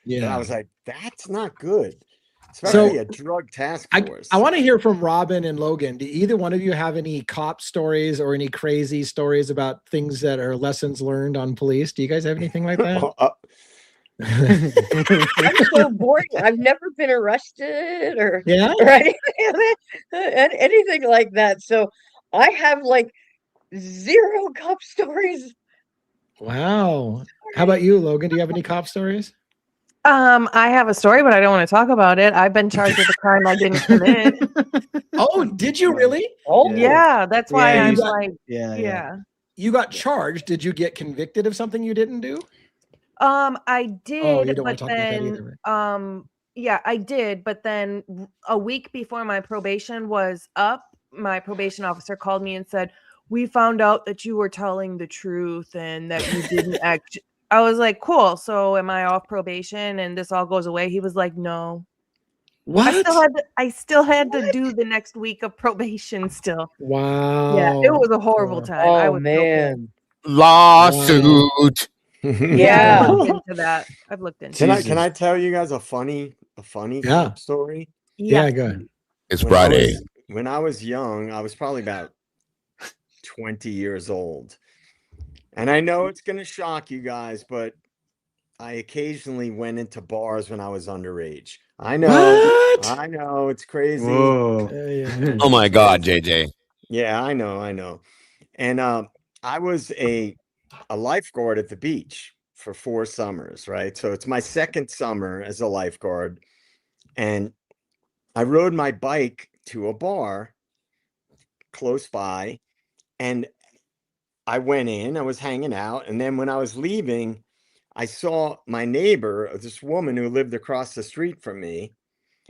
Yeah, I was like, that's not good. Especially a drug task force. I want to hear from Robin and Logan. Do either one of you have any cop stories or any crazy stories about things that are lessons learned on police? Do you guys have anything like that? I'm so boring. I've never been arrested or anything like that. So I have like 0 cop stories. Wow. How about you, Logan? Do you have any cop stories? I have a story, but I don't want to talk about it. I've been charged with a crime I didn't commit. Oh, did you really? Oh, yeah. That's why I'm You got charged. Did you get convicted of something you didn't do? I did. Oh, you don't want to talk about that either. Yeah, I did. But then a week before my probation was up, my probation officer called me and said, we found out that you were telling the truth and that you didn't act. I was like, cool. So am I off probation and this all goes away? He was like, no. What? I still had to do the next week of probation still. Wow. Yeah, it was a horrible time. Oh, man. Lawsuit. Yeah. I've looked into that. I've looked into it. Can I tell you guys a funny story? Yeah, go ahead. It's Friday. When I was young, I was probably about 20 years old. And I know it's going to shock you guys, but I occasionally went into bars when I was underage. I know. What? I know. It's crazy. Whoa. Oh, my God, JJ. Yeah, I know. And I was a lifeguard at the beach for 4 summers, right? So it's my second summer as a lifeguard. And I rode my bike to a bar close by, and I went in, I was hanging out, and then when I was leaving, I saw my neighbor, this woman who lived across the street from me.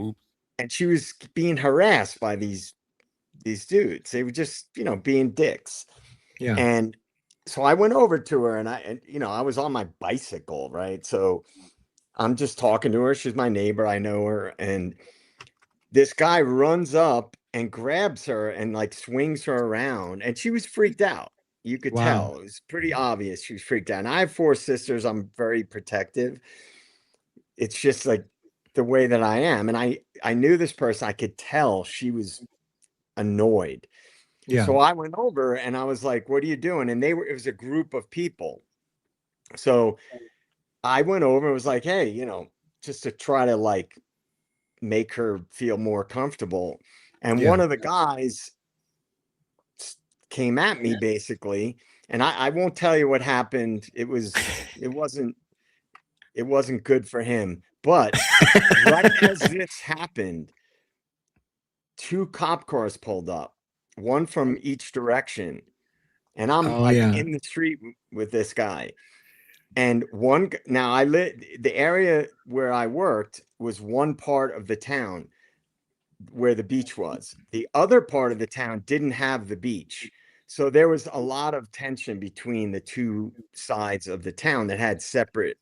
Oops. And she was being harassed by these dudes. They were just, being dicks. Yeah. And so I went over to her, and I was on my bicycle, right? So I'm just talking to her. She's my neighbor. I know her. And this guy runs up and grabs her and like swings her around. And she was freaked out. You could tell. It was pretty obvious she was freaked out. And I have 4 sisters. I'm very protective. It's just like the way that I am. And I knew this person. I could tell she was annoyed. Yeah. So I went over and I was like, what are you doing? And it was a group of people. So I went over and was like, hey, just to try to like make her feel more comfortable. And one of the guys came at me basically. And I won't tell you what happened. It wasn't good for him. But right as this happened, 2 cop cars pulled up, one from each direction. And I'm in the street with this guy. And the area where I worked was one part of the town where the beach was. The other part of the town didn't have the beach. So there was a lot of tension between the 2 sides of the town that had separate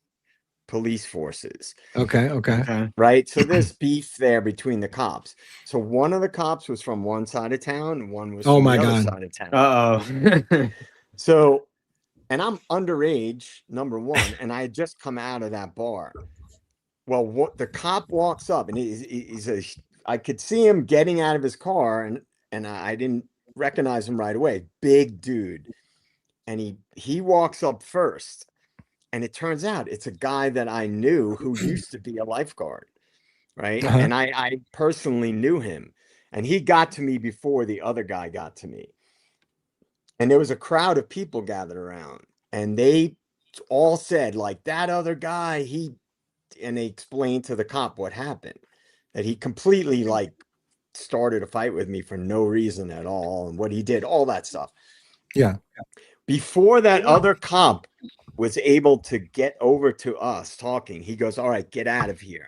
police forces. Okay. Right. So there's beef there between the cops. So one of the cops was from one side of town, and one was from the other side of town. So, and I'm underage, number one, and I had just come out of that bar. Well, the cop walks up, and I could see him getting out of his car, and I didn't recognize him right away. Big dude. And he walks up first. And it turns out it's a guy that I knew who used to be a lifeguard, right? And I personally knew him. And he got to me before the other guy got to me. And there was a crowd of people gathered around. And they all said, like, that other guy, and they explained to the cop what happened. That he completely, like, started a fight with me for no reason at all. And what he did, all that stuff. Yeah. Before that other cop was able to get over to us talking, he goes, all right, get out of here.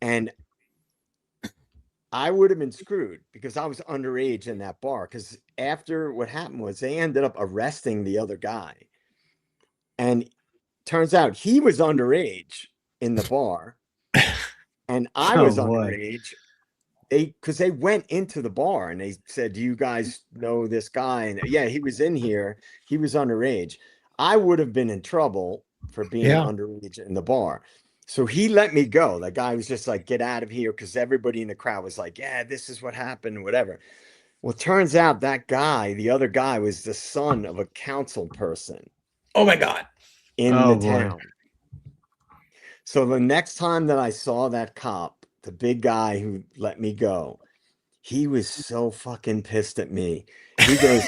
And I would have been screwed because I was underage in that bar. Because after what happened was they ended up arresting the other guy. And turns out he was underage in the bar. And I was underage. Because they went into the bar and they said, do you guys know this guy? And yeah, he was in here. He was underage. I would have been in trouble for being underage in the bar. So he let me go. That guy was just like, get out of here. Because everybody in the crowd was like, yeah, this is what happened, whatever. Well, it turns out that guy, the other guy, was the son of a council person. Oh, my God. In the town. So the next time that I saw that cop, the big guy who let me go, he was so fucking pissed at me. He goes,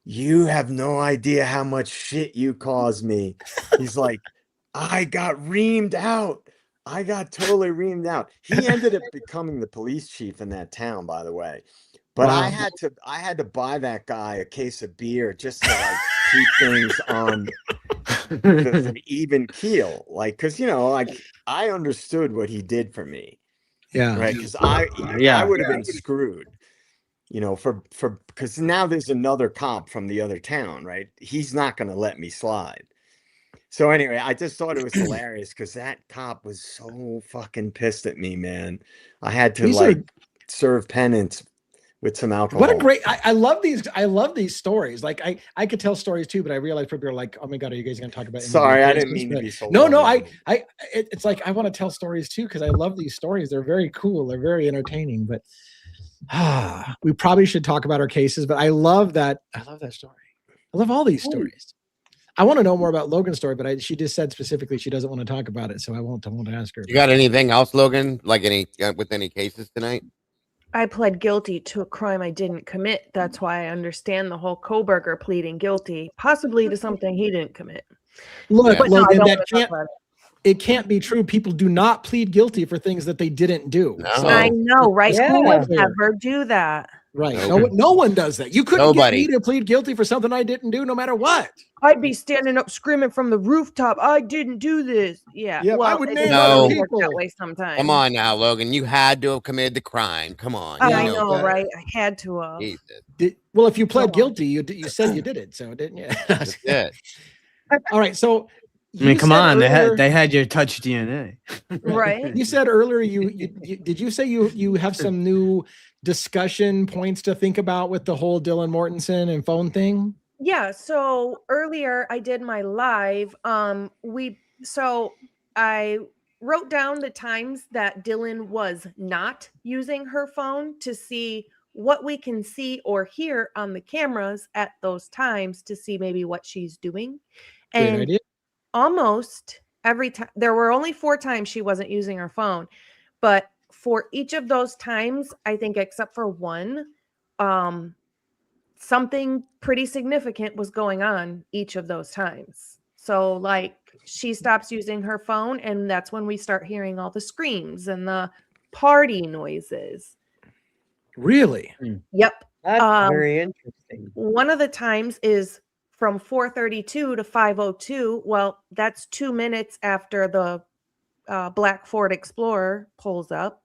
you have no idea how much shit you caused me. He's like, I got reamed out. I got totally reamed out. He ended up becoming the police chief in that town, by the way. But I had to buy that guy a case of beer just to like keep things on the even keel. Like, cause I understood what he did for me. Yeah. Right. Cause I would have been screwed. Because now there's another cop from the other town, right? He's not going to let me slide. So anyway, I just thought it was hilarious because that cop was so fucking pissed at me, man. I had to serve penance with some alcohol. What a great! I love these. I love these stories. Like I could tell stories too, but I realized people are like, oh my God, are you guys going to talk about? Sorry, I didn't mean to be so. No. It's like I want to tell stories too because I love these stories. They're very cool. They're very entertaining. But we probably should talk about our cases. But I love that. I love that story. I love all these stories. I want to know more about Logan's story, but she just said specifically she doesn't want to talk about it, so I won't ask her. You got anything else, Logan? Like with any cases tonight? I pled guilty to a crime I didn't commit. That's why I understand the whole Koberger pleading guilty, possibly to something he didn't commit. Look, but Logan, no, that can't. it can't be true. People do not plead guilty for things that they didn't do. No. So, I know, right? Yeah. Who would ever do that? right. Nope. No one does that. You couldn't Nobody. get me to plead guilty for something I didn't do, no matter what. I'd be standing up screaming from the rooftop, I didn't do this. Yeah. Yeah, I well, would it name doesn't other really work people. that way sometimes. Come on now, Logan. You had to have committed the crime. Come on. You I know know, that. right? I had to have. Jesus. Well, if you pled on. guilty, you said you did it, so didn't you? That's it. All right. So I mean, you come said on, earlier- they had your touch DNA. Right? You said earlier you did you say you have some new discussion points to think about with the whole Dylan Mortensen and phone thing? Yeah, so earlier I did my live. So I wrote down the times that Dylan was not using her phone to see what we can see or hear on the cameras at those times to see maybe what she's doing. Great And idea. almost every time, there were only 4 times she wasn't using her phone, but for each of those times, I think except for one, something pretty significant was going on each of those times. So like she stops using her phone and that's when we start hearing all the screams and the party noises. Really? Yep. That's very interesting. One of the times is from 4:32 to 5:02. Well, that's 2 minutes after the black Ford Explorer pulls up.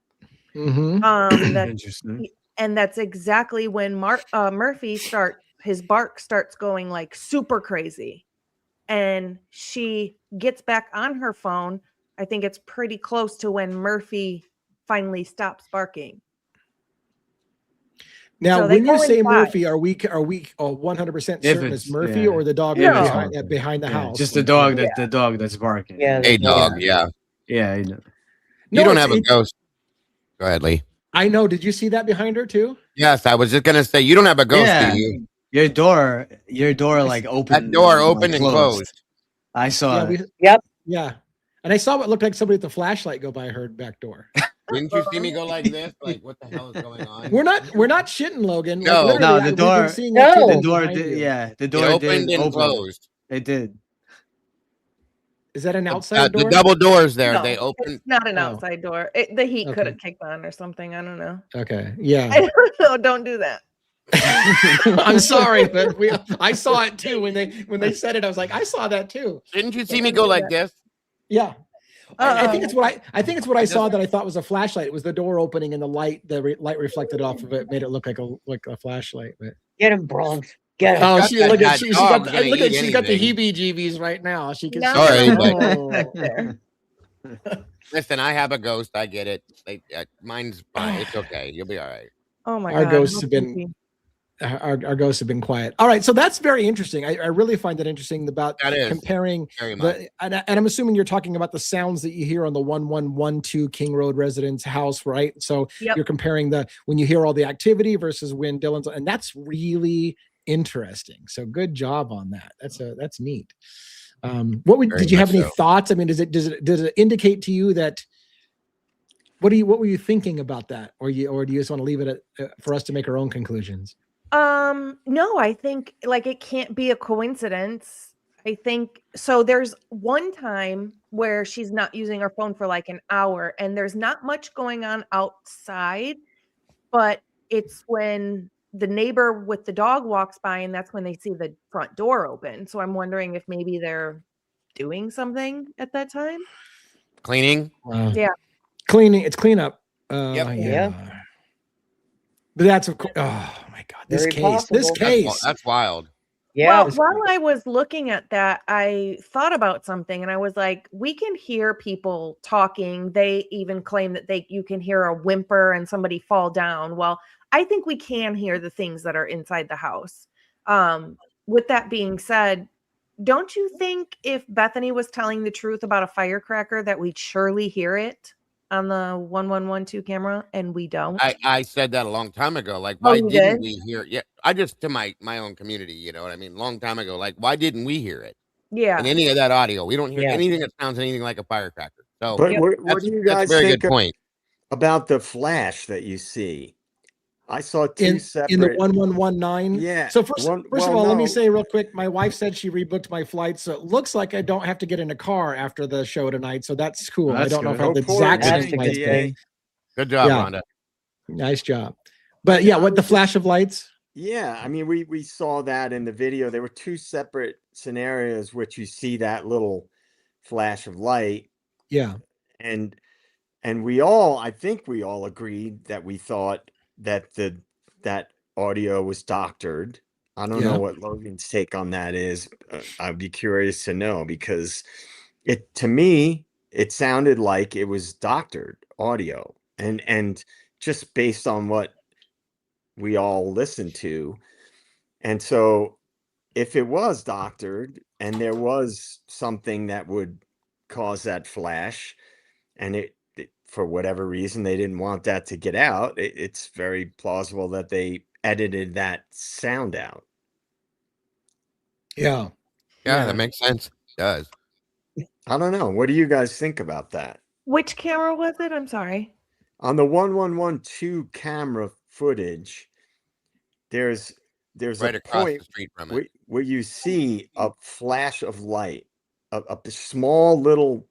Mm-hmm. That's Interesting. and that's exactly when Murphy his bark starts going like super crazy, and she gets back on her phone. I think it's pretty close to when Murphy finally stops barking. Now, So they when you say coincide. Murphy, are we 100% certain it's Murphy yeah. or the dog If it's behind the Yeah, house? just the dog the dog that's barking. Yeah. A dog, yeah. Yeah, I know. You No, don't it's- have a ghost. Go ahead, Lee. I know. Did you see that behind her too? Yes, I was just gonna say you don't have a ghost, Yeah. do you? Your door like open. That door and, opened and closed. I saw it. Yep. Yeah. And I saw what looked like somebody with a flashlight go by her back door. Didn't you see me go like this? Like, what the hell is going on? We're not shitting, Logan. No. literally, No, the we've door- been seeing No. activity The door behind did, you. yeah, the It door opened did and open. closed. It did. Is that an outside The door? double doors there, No, they opened. It's not an Oh. outside door. The heat could Okay. have kicked on or something. I don't know. Okay. Yeah. I don't know. Don't do that. I'm sorry, but I saw it too when they said it. I was like, I saw that too. Didn't you see me go like this? Yeah. I think it's what I just- saw that I thought was a flashlight. It was the door opening and the light light reflected off of it, made it look like a flashlight. But Get him, Bronx. Get him. oh, Got she that look at bad she's dog got gonna look at eat she's got the anything. heebie-jeebies right now. She can No, Sorry, no, but- no, there. Listen, I have a ghost. I get it. Mine's fine. It's okay. You'll be all right. Oh my Our god. ghosts how have been- creepy. our ghosts have been quiet. All right, so that's very interesting. I really find that interesting about That is comparing very much. and I'm assuming you're talking about the sounds that you hear on the 1112 King Road residence house, right? So Yep. you're comparing when you hear all the activity versus when Dylan's, and that's really interesting. So good job on that. That's neat. Very Did you have much any so. thoughts? I mean, does it indicate to you that what were you thinking about that, or do you just want to leave it for us to make our own conclusions? No, I think like it can't be a coincidence. I think so. There's one time where she's not using her phone for like an hour and there's not much going on outside, but it's when the neighbor with the dog walks by and that's when they see the front door open. So I'm wondering if maybe they're doing something at that time. Cleaning. Yeah. Cleaning. It's cleanup. Yep. Yeah. But that's of course. Oh my God! This Very case. This possible. case. That's wild. Yeah. Well, while I was looking at that, I thought about something and I was like, we can hear people talking. They even claim that you can hear a whimper and somebody fall down. Well, I think we can hear the things that are inside the house. With that being said, don't you think if Bethany was telling the truth about a firecracker that we'd surely hear it on the 1112 camera and we don't? I said that a long time ago. Like, Oh, why you didn't did? we hear it? Yeah, I just to my own community, you know what I mean? Long time ago. Like, why didn't we hear it? Yeah. In any of that audio, we don't hear Yeah. anything that sounds anything like a firecracker. So But Yep. what do you that's guys a very think good point. about the flash that you see? I saw two separate in the 1119. Yeah. So first of all, let me say real quick, my wife said she rebooked my flight, so it looks like I don't have to get in a car after the show tonight. So that's cool. That's I don't know if I have the poor exact same thing, flight. DA. Good job, Yeah. Rhonda. Nice job. But yeah, what the flash of lights? Yeah, I mean, we saw that in the video. There were two separate scenarios which you see that little flash of light. Yeah. And I think we all agreed that we thought that that audio was doctored. I don't know what Logan's take on that is. I'd be curious to know, because to me, it sounded like it was doctored audio, and just based on what we all listened to. And so if it was doctored and there was something that would cause that flash, and it for whatever reason they didn't want that to get out, it's very plausible that they edited that sound out. Yeah, that makes sense. It does. I don't know, what do you guys think about that? Which camera was it? I'm sorry. On the 1112 camera footage, there's right a across point the street from it where you see a flash of light, a small little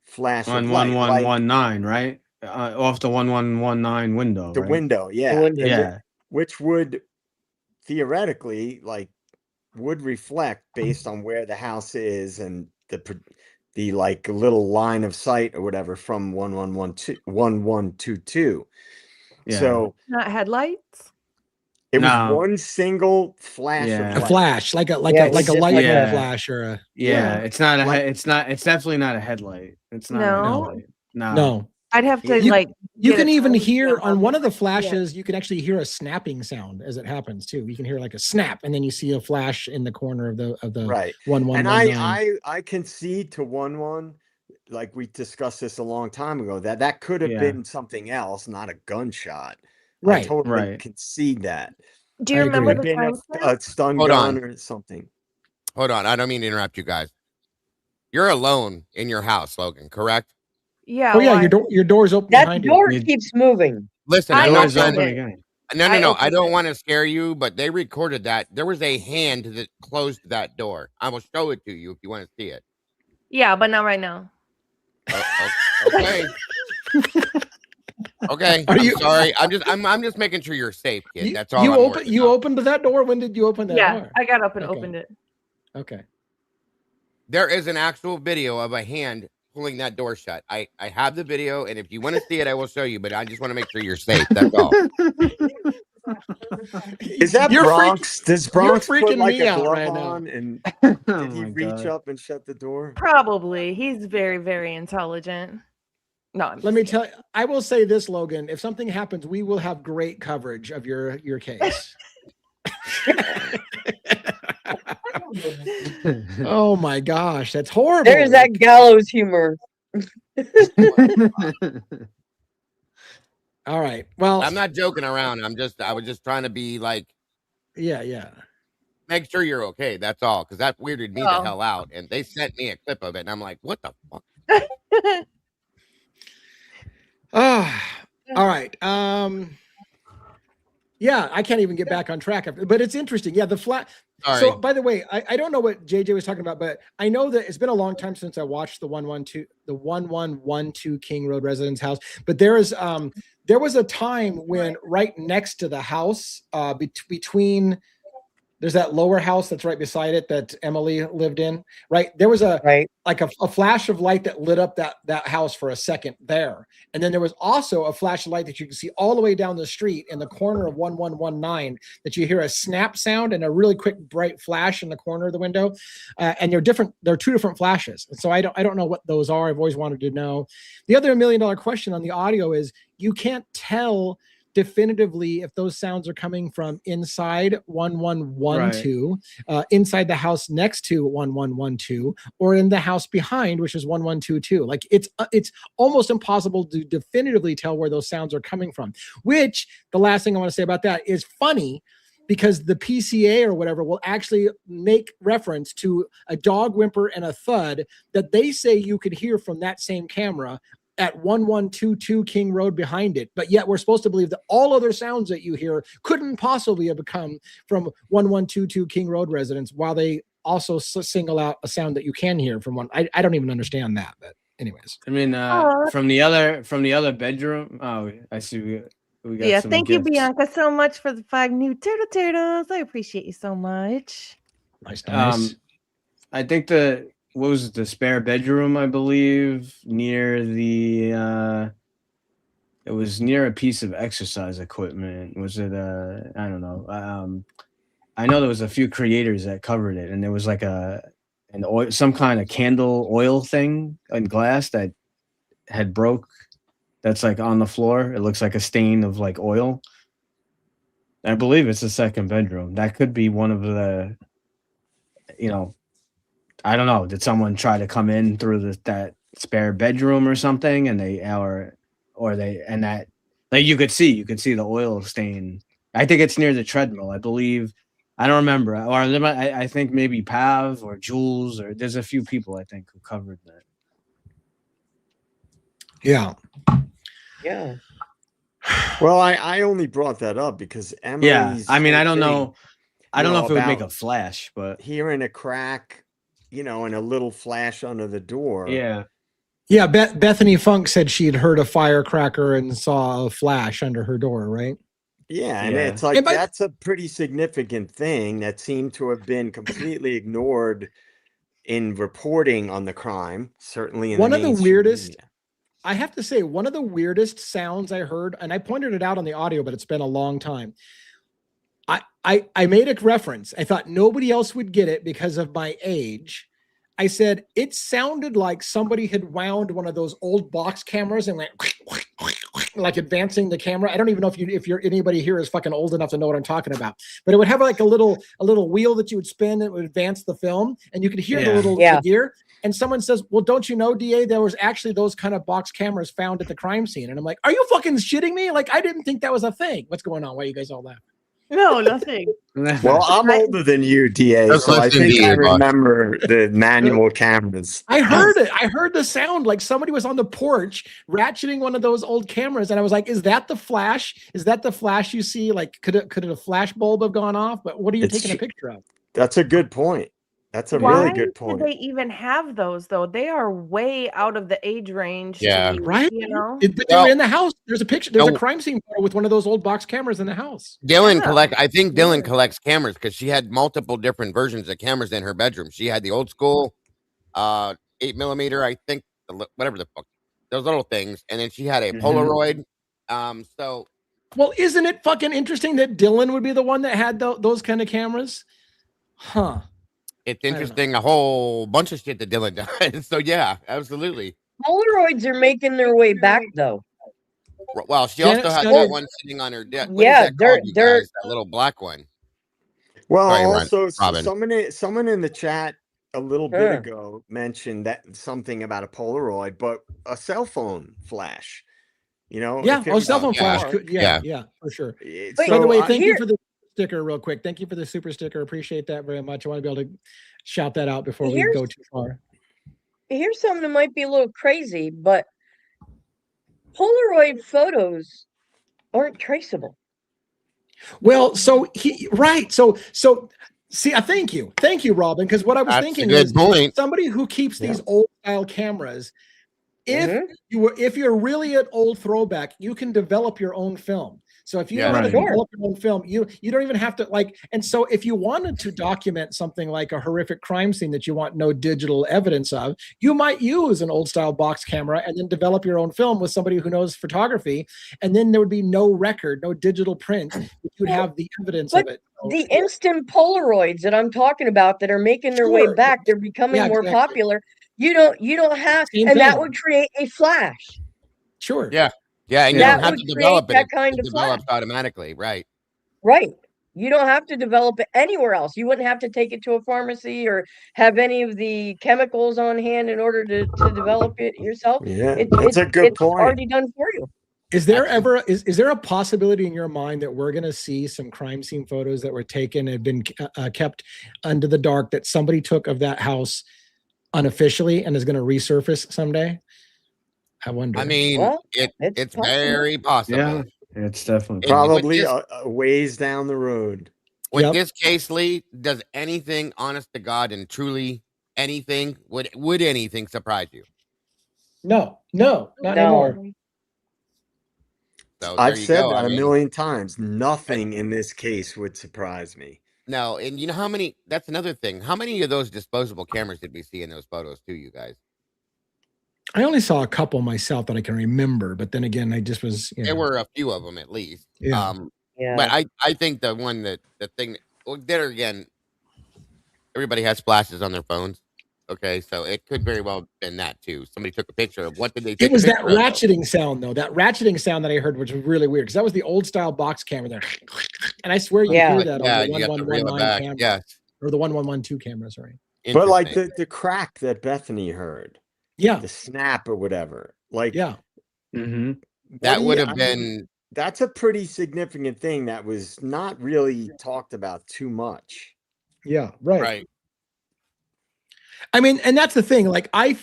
flash on of light, 1119, right? Off the 1119 window. The right? window, yeah. The window. Yeah. Which would theoretically would reflect based on where the house is and the like little line of sight or whatever from 1122. Yeah. So Not headlights. it was No. one single flash Yeah. of a light. flash, like a it's like a just light like bulb a- flash or a Yeah, it's not a Like- it's definitely not a headlight. It's not a No. headlight. No. no. I'd have to You- You get can a even time hear stamp on one it. of the flashes, you can actually hear a snapping sound as it happens too. You can hear like a snap, and then you see a flash in the corner of the Right. And 1119. I concede to 11, like we discussed this a long time ago, that could have Yeah. been something else, not a gunshot. I Right. totally Right. concede that. Do you I remember agree. the Been time stamp? a stun Hold gun on. or something. Hold on, I don't mean to interrupt you guys. You're alone in your house, Logan, correct? Yeah. Oh yeah, well, your door's open That behind door you. keeps moving. Listen, I I'm The not door's trying open to, again. no, I I opened don't it. want to scare you, but they recorded that. There was a hand that closed that door. I will show it to you if you want to see it. Yeah, but not right now. Okay. Okay. Are I'm you- sorry. I'm just making sure you're safe, kid. That's all. You I'm open worried you about. opened that door. When did you open that Yeah, door? I got up and Okay. opened it. Okay. There is an actual video of a hand pulling that door shut. I have the video, and if you want to see it, I will show you. But I just want to make sure you're safe. That's all. Is that You're Bronx? Does Bronx put freaking like me a out glove right now. on? And Oh did he my reach God. up and shut the door? Probably. He's very, very intelligent. No, I'm Let just me kidding. tell you, I will say this, Logan. If something happens, we will have great coverage of your case. Oh my gosh, that's horrible. There's that gallows humor. All right. Well, I'm not joking around. I was just trying to be like, yeah. make sure you're okay. That's all. Because that weirded me the Oh. hell out. And they sent me a clip of it, and I'm like, what the fuck? Oh, all right. Yeah, I can't even get back on track after, but it's interesting. Yeah, the flat. Sorry. So, by the way, I don't know what JJ was talking about, but I know that it's been a long time since I watched the 1112 King Road Residence House. But there was a time when right next to the house, between there's that lower house that's right beside it that Emily lived in. Right, there was a flash of light that lit up that house for a second there, and then there was also a flash of light that you can see all the way down the street in the corner of 1119. That you hear a snap sound and a really quick bright flash in the corner of the window, and they're different. They're two different flashes, and so I don't know what those are. I've always wanted to know. The other $1 million question on the audio is you can't tell definitively if those sounds are coming from inside 1112, inside the house next to 1112, or in the house behind, which is 1122. Like it's almost impossible to definitively tell where those sounds are coming from. Which the last thing I want to say about that is funny, because the PCA or whatever will actually make reference to a dog whimper and a thud that they say you could hear from that same camera at 1122 King Road behind it, but yet we're supposed to believe that all other sounds that you hear couldn't possibly have come from 1122 King Road residents, while they also single out a sound that you can hear from one. I don't even understand that, but anyways. I mean, from the other bedroom. Oh, I see. We got some thank gifts. you, Bianca, so much for the 5 new turtles. I appreciate you so much. Nice. I think what was the spare bedroom, I believe, near the it was near a piece of exercise equipment. Was it I don't know. I know there was a few creators that covered it, and there was like some kind of candle oil thing in glass that had broke. That's like on the floor. It looks like a stain of like oil. I believe it's the second bedroom. That could be one of the, I don't know. Did someone try to come in through that spare bedroom or something? And you could see the oil stain. I think it's near the treadmill. I believe. I don't remember. Or I think maybe Pav or Jules, or there's a few people I think who covered that. Yeah. Yeah. Well, I only brought that up because Emily's. Yeah. I mean, I don't know. I don't know if it would make a flash, but hearing a crack, and a little flash under the door. Yeah. Yeah. Bethany Funk said she'd heard a firecracker and saw a flash under her door, right? Yeah, and it's like that's a pretty significant thing that seemed to have been completely ignored in reporting on the crime. Certainly, in one of the weirdest. Media. I have to say, one of the weirdest sounds I heard, and I pointed it out on the audio, but it's been a long time. I made a reference. I thought nobody else would get it because of my age. I said it sounded like somebody had wound one of those old box cameras and went like advancing the camera. I don't even know if anybody here is fucking old enough to know what I'm talking about. But it would have like a little wheel that you would spin that would advance the film, and you could hear the little gear. And someone says, "Well, don't you know, DA, there was actually those kind of box cameras found at the crime scene." And I'm like, "Are you fucking shitting me? Like, I didn't think that was a thing. What's going on? Why are you guys all laughing?" No, nothing. Well, I'm older than you, DA, so I think I remember the manual cameras. I heard it. I heard the sound like somebody was on the porch ratcheting one of those old cameras, and I was like, "Is that the flash? Is that the flash you see? Like, could a flash bulb have gone off? But what are you taking a picture of?" That's a good point. That's a really good point. Why do they even have those though? They are way out of the age range. Yeah, right. But they were in the house. There's a picture. There's a crime scene photo with one of those old box cameras in the house. I think Dylan collects cameras because she had multiple different versions of cameras in her bedroom. She had the old school 8mm, I think, whatever the fuck, those little things, and then she had a Polaroid. Well, isn't it fucking interesting that Dylan would be the one that had those kind of cameras? Huh. It's interesting, a whole bunch of shit that Dylan does. So yeah, absolutely. Polaroids are making their way back though. Well, she also has that one sitting on her desk. Yeah, they're that little black one. Well, someone in the chat a little bit ago mentioned that something about a Polaroid, but a cell phone flash. Cell phone flash. Yeah, for sure. By the way, thank you for the sticker real quick. Thank you for the super sticker. Appreciate that very much. I want to be able to shout that out before we go too far. Here's something that might be a little crazy, but Polaroid photos aren't traceable. Well, so see, thank you, Robin, because what I was thinking is somebody who keeps these old style cameras, if you're really an old throwback, you can develop your own film. So if you want to develop your own film, you don't even have to and so if you wanted to document something like a horrific crime scene that you want no digital evidence of, you might use an old style box camera and then develop your own film with somebody who knows photography. And then there would be no record, no digital print. You'd have the evidence of it. The instant Polaroids that I'm talking about that are making their way back, they're becoming more popular. You don't have, that would create a flash. Sure. Yeah. Yeah, and you don't have to develop it. It develops automatically, right? Right. You don't have to develop it anywhere else. You wouldn't have to take it to a pharmacy or have any of the chemicals on hand in order to develop it yourself. Yeah, it's a good point. It's already done for you. Is there ever is there a possibility in your mind that we're going to see some crime scene photos that were taken and have been kept under the dark that somebody took of that house unofficially and is going to resurface someday? I wonder. I mean, Well, it's possible. very possible. Yeah, it's definitely Probably a ways down the road. With this case, Lee, does anything, honest to God and truly anything, would anything surprise you? No, not anymore. So I've there you said go. that I a mean, million times. Nothing in this case would surprise me. no, and you know how many? That's another thing. How many of those disposable cameras did we see in those photos, too, you guys? I only saw a couple myself that I can remember, but then again, I just was. There were a few of them at least. Yeah. But I think the thing. Well, there again, everybody has flashes on their phones. Okay, so it could very well have been that too. Somebody took a picture of what did they take? It was that ratcheting sound though. That ratcheting sound that I heard, which was really weird because that was the old style box camera there, and I swear you hear that on the 1119 camera, or the 1112 camera. Sorry, but like the crack that Bethany heard, the snap or whatever, like that would have been. That's a pretty significant thing that was not really talked about too much. Yeah, right. I mean, and that's the thing. Like, I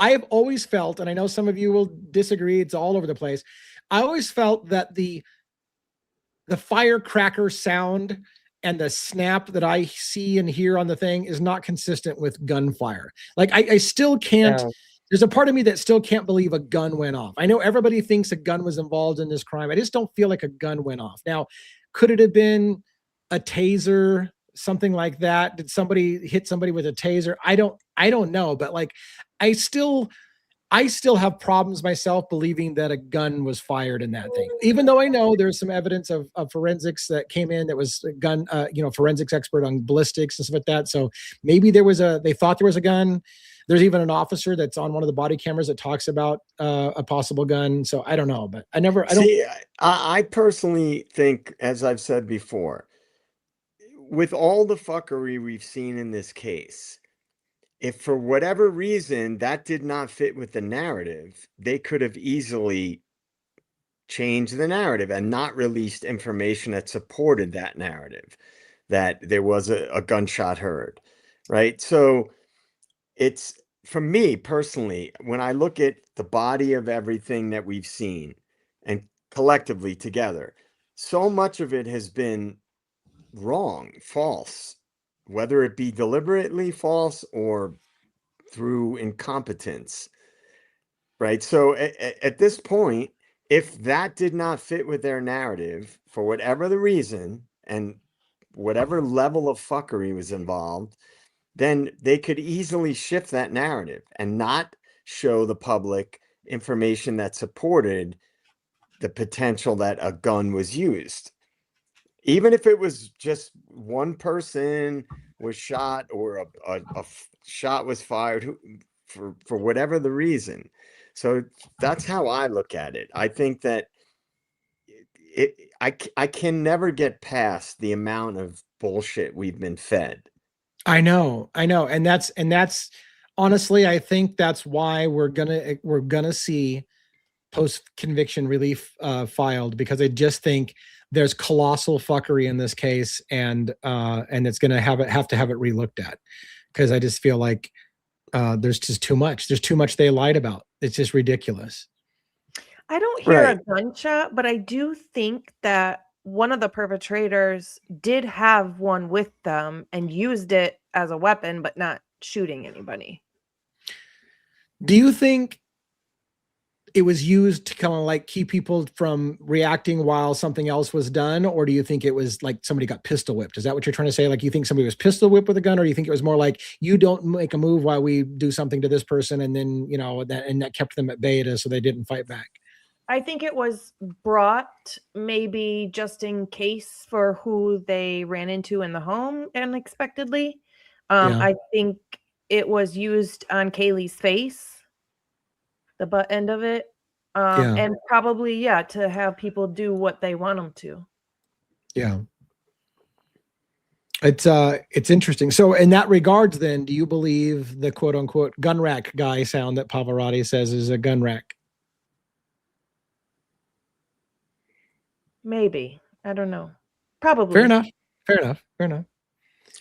have always felt, and I know some of you will disagree, it's all over the place. I always felt that the firecracker sound and the snap that I see and hear on the thing is not consistent with gunfire. Like, I still can't. No. There's a part of me that still can't believe a gun went off. I know everybody thinks a gun was involved in this crime. I just don't feel like a gun went off. Now, could it have been a taser? Something like that? Did somebody hit somebody with a taser? I don't know, but like, I still have problems myself believing that a gun was fired in that thing, even though I know there's some evidence of forensics that came in that was a gun, forensics expert on ballistics and stuff like that. So maybe they thought there was a gun. There's even an officer that's on one of the body cameras that talks about a possible gun. So I don't know, but I personally think, as I've said before, with all the fuckery we've seen in this case, if for whatever reason that did not fit with the narrative, they could have easily changed the narrative and not released information that supported that narrative, that there was a gunshot heard, right? So it's, for me personally, when I look at the body of everything that we've seen and collectively together, so much of it has been wrong, false, whether it be deliberately false or through incompetence, right? So at this point, if that did not fit with their narrative for whatever the reason and whatever level of fuckery was involved, then they could easily shift that narrative and not show the public information that supported the potential that a gun was used. Even if it was just one person was shot or a shot was fired for whatever the reason. So that's how I look at it. I think that I can never get past the amount of bullshit we've been fed. I know. And that's honestly, I think that's why we're gonna see post-conviction relief filed, because I just think there's colossal fuckery in this case, and it's gonna have to have it relooked at, because I just feel like there's just too much. There's too much they lied about. It's just ridiculous. I don't hear a gunshot, but I do think that one of the perpetrators did have one with them and used it as a weapon, but not shooting anybody. Do you think it was used to kind of like keep people from reacting while something else was done? Or do you think it was like somebody got pistol whipped? Is that what you're trying to say? Like, you think somebody was pistol whipped with a gun, or do you think it was more like, you don't make a move while we do something to this person, and then, that kept them at bay so they didn't fight back? I think it was brought maybe just in case for who they ran into in the home unexpectedly. I think it was used on Kaylee's face, the butt end of it, and probably to have people do what they want them to. Yeah, it's interesting. So in that regards, then, do you believe the quote unquote gun rack guy sound that Pavarotti says is a gun rack? Maybe. I don't know. Probably. Fair enough.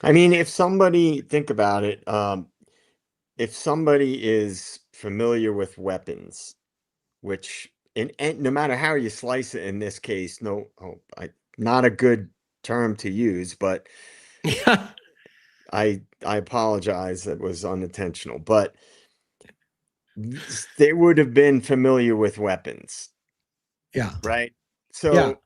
I mean, if somebody, think about it, if somebody is familiar with weapons which no matter how you slice it in this case, not a good term to use, but I apologize. It was unintentional, but they would have been familiar with weapons. Yeah. Right. So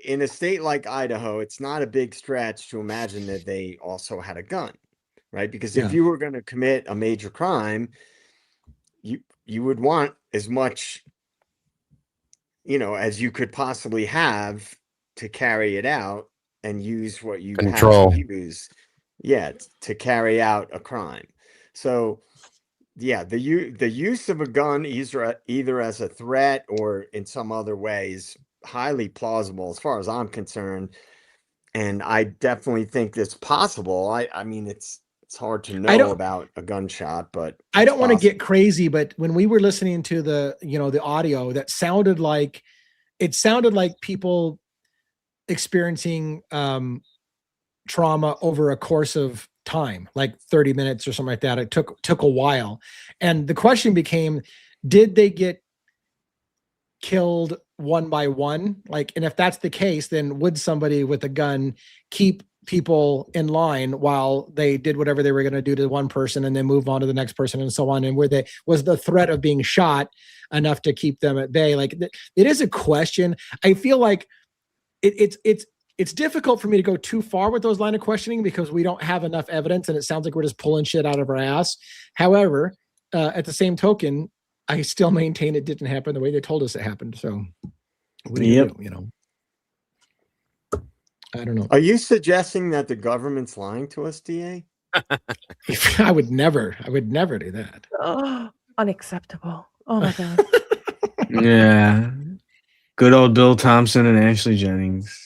in a state like Idaho, it's not a big stretch to imagine that they also had a gun, right? Because if you were going to commit a major crime, you would want as much, as you could possibly have to carry it out and use what you Control. had to use, to carry out a crime. So, the use of a gun either as a threat or in some other ways highly plausible as far as I'm concerned. And I definitely think it's possible. I mean, it's hard to know about a gunshot, but I don't want to get crazy, but when we were listening to the audio, that sounded like people experiencing trauma over a course of time, like 30 minutes or something like that. It took a while. And the question became, did they get killed one by one? And if that's the case, then would somebody with a gun keep people in line while they did whatever they were going to do to one person and then move on to the next person and so on? And was the threat of being shot enough to keep them at bay? It is a question. I feel like it's difficult for me to go too far with those line of questioning because we don't have enough evidence and it sounds like we're just pulling shit out of our ass. However, at the same token, I still maintain it didn't happen the way they told us it happened. So what do you do, I don't know. Are you suggesting that the government's lying to us, DA? I would never do that. Oh, unacceptable. Oh my God. Yeah. Good old Bill Thompson and Ashley Jennings.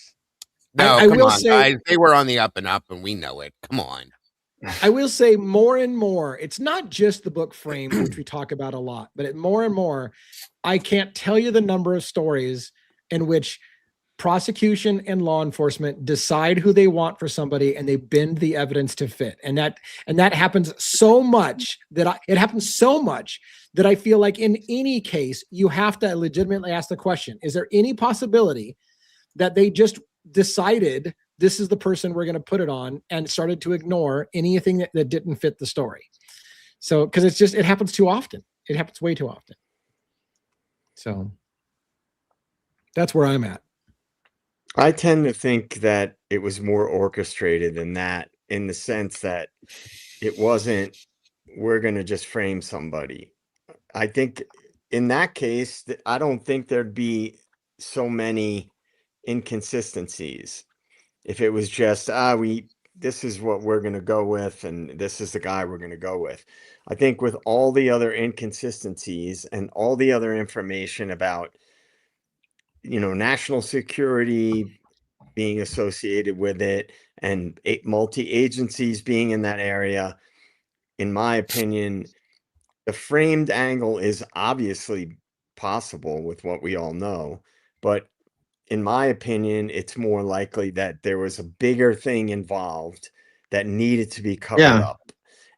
No, I will say, guys, they were on the up and up, and we know it. Come on. I will say more and more, it's not just the book Frame, which we talk about a lot, but more and more, I can't tell you the number of stories in which prosecution and law enforcement decide who they want for somebody and they bend the evidence to fit. And that happens so much that I feel like in any case, you have to legitimately ask the question, is there any possibility that they just decided this is the person we're going to put it on and started to ignore anything that didn't fit the story? So, because it happens too often. It happens way too often. So that's where I'm at. I tend to think that it was more orchestrated than that, in the sense that it wasn't, we're going to just frame somebody. I think in that case, I don't think there'd be so many inconsistencies if it was just, this is what we're going to go with, and this is the guy we're going to go with. I think with all the other inconsistencies and all the other information about, national security being associated with it and multi-agencies being in that area, in my opinion, the framed angle is obviously possible with what we all know, but in my opinion, it's more likely that there was a bigger thing involved that needed to be covered up.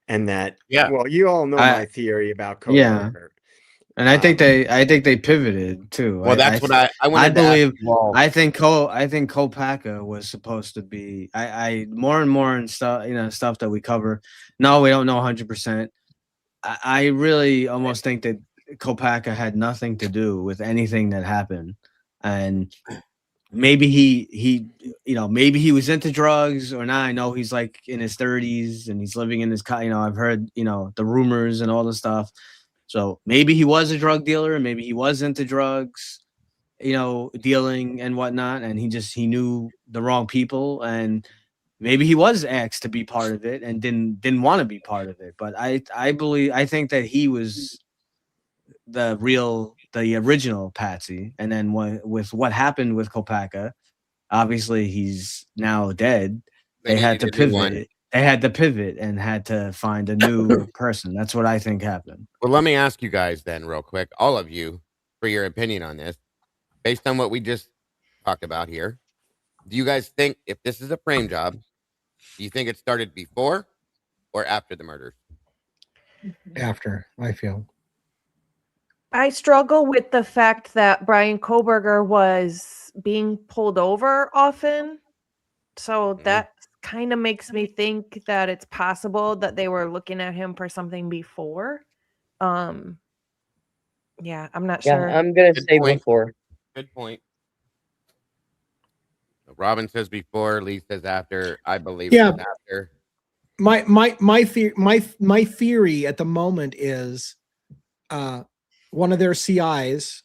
And that, well, you all know my theory about co-murder. And I think they pivoted too. Well, that's what I believe. I think Kopaka was supposed to be. I more and more and stuff, stuff that we cover. No, we don't know 100%. I really almost think that Kopaka had nothing to do with anything that happened, and maybe maybe he was into drugs or not. I know he's like in his 30s and he's living in his I've heard the rumors and all the stuff. So maybe he was a drug dealer, and maybe he was into drugs, dealing and whatnot, and he knew the wrong people, and maybe he was asked to be part of it and didn't want to be part of it. But I think that he was the original Patsy, and then with what happened with Kopaka, obviously he's now dead. They had to pivot. They had to pivot and had to find a new person. That's what I think happened. Well, let me ask you guys then real quick, all of you, for your opinion on this. Based on what we just talked about here, do you guys think if this is a frame job, do you think it started before or after the murders? After, I feel. I struggle with the fact that Brian Koberger was being pulled over often. So that kind of makes me think that it's possible that they were looking at him for something before. Yeah, I'm not Yeah, sure. I'm gonna Good say point. before. Good point. Robin says before, Lee says after. I believe it was after. My theory at the moment is one of their CIs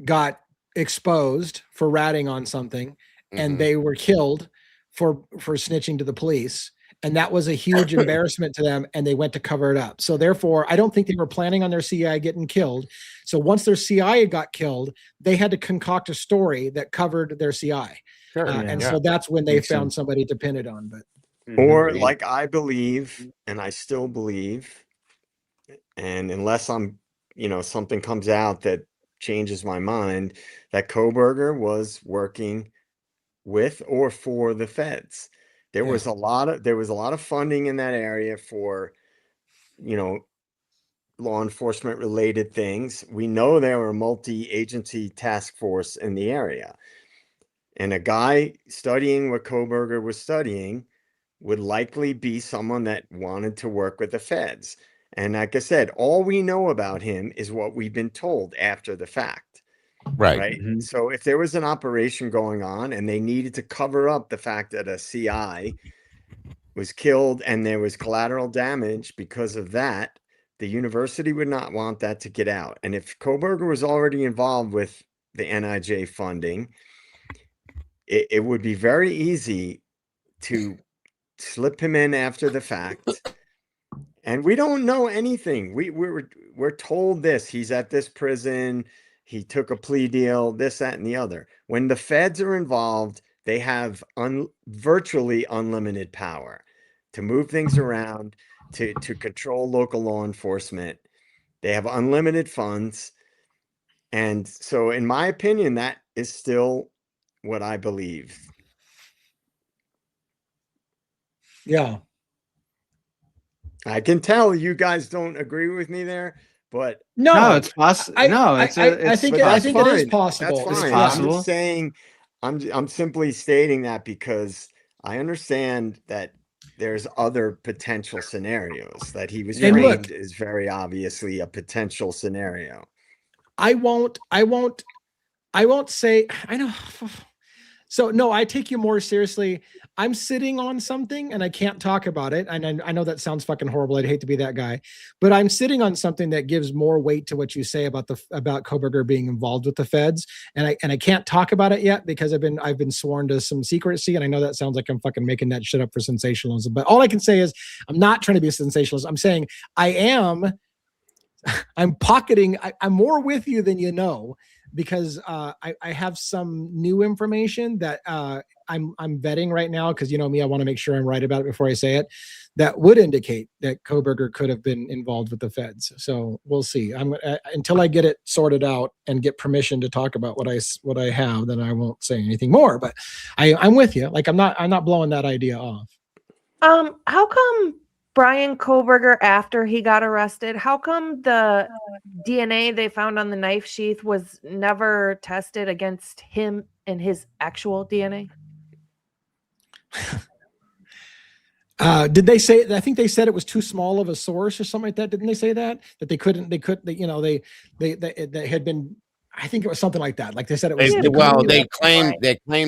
got exposed for ratting on something, and they were killed for snitching to the police, and that was a huge embarrassment to them, and they went to cover it up. So therefore, I don't think they were planning on their CI getting killed. So once their CI got killed, they had to concoct a story that covered their CI. Sure. And so that's when they found somebody to pin it on. But or like I believe, and I still believe, and unless I'm, something comes out that changes my mind, that Koberger was working with or for the feds. There was a lot of funding in that area for, law enforcement related things. We know there were a multi-agency task force in the area. And a guy studying what Koberger was studying would likely be someone that wanted to work with the feds. And like I said, all we know about him is what we've been told after the fact. Right. So if there was an operation going on and they needed to cover up the fact that a CI was killed and there was collateral damage because of that, the university would not want that to get out. And if Koberger was already involved with the NIJ funding, it would be very easy to slip him in after the fact. And we don't know anything. We're told this. He's at this prison. He took a plea deal, this, that, and the other. When the feds are involved, they have virtually unlimited power to move things around, to control local law enforcement. They have unlimited funds. And so, in my opinion, that is still what I believe. Yeah. I can tell you guys don't agree with me there, but no, it's possible. I think it is possible. That's fine. I'm just saying, I'm simply stating that because I understand that there's other potential scenarios. That he was framed is very obviously a potential scenario. I won't say, I know. So no, I take you more seriously. I'm sitting on something and I can't talk about it. And I know that sounds fucking horrible. I'd hate to be that guy, but I'm sitting on something that gives more weight to what you say about Koberger being involved with the feds. And I can't talk about it yet because I've been sworn to some secrecy. And I know that sounds like I'm fucking making that shit up for sensationalism, but all I can say is I'm not trying to be a sensationalist. I'm saying I'm pocketing. I'm more with you than you know, because I have some new information that I'm vetting right now, because you know me, I want to make sure I'm right about it before I say it, that would indicate that Koberger could have been involved with the feds. So we'll see. Until I get it sorted out and get permission to talk about what I have, then I won't say anything more. But I'm with you. Like I'm not blowing that idea off. How come Brian Koberger, after he got arrested, how come the DNA they found on the knife sheath was never tested against him and his actual DNA? Did they say? I think they said it was too small of a source or something like that. Didn't they say that they couldn't? They had been. I think it was something like that. Like they said it was. They claimed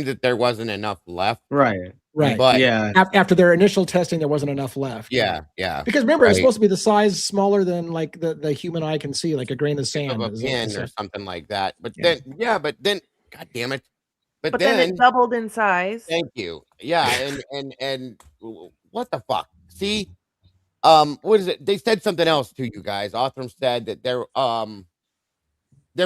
that there wasn't enough left. Right. But after their initial testing, there wasn't enough left. Yeah. Because remember, it's supposed to be the size smaller than like the human eye can see, like a grain of sand, of a pin or something like that. But then, God damn it. But then it doubled in size. Thank you. Yeah, and what the fuck? See, what is it? They said something else to you guys. Othram said that there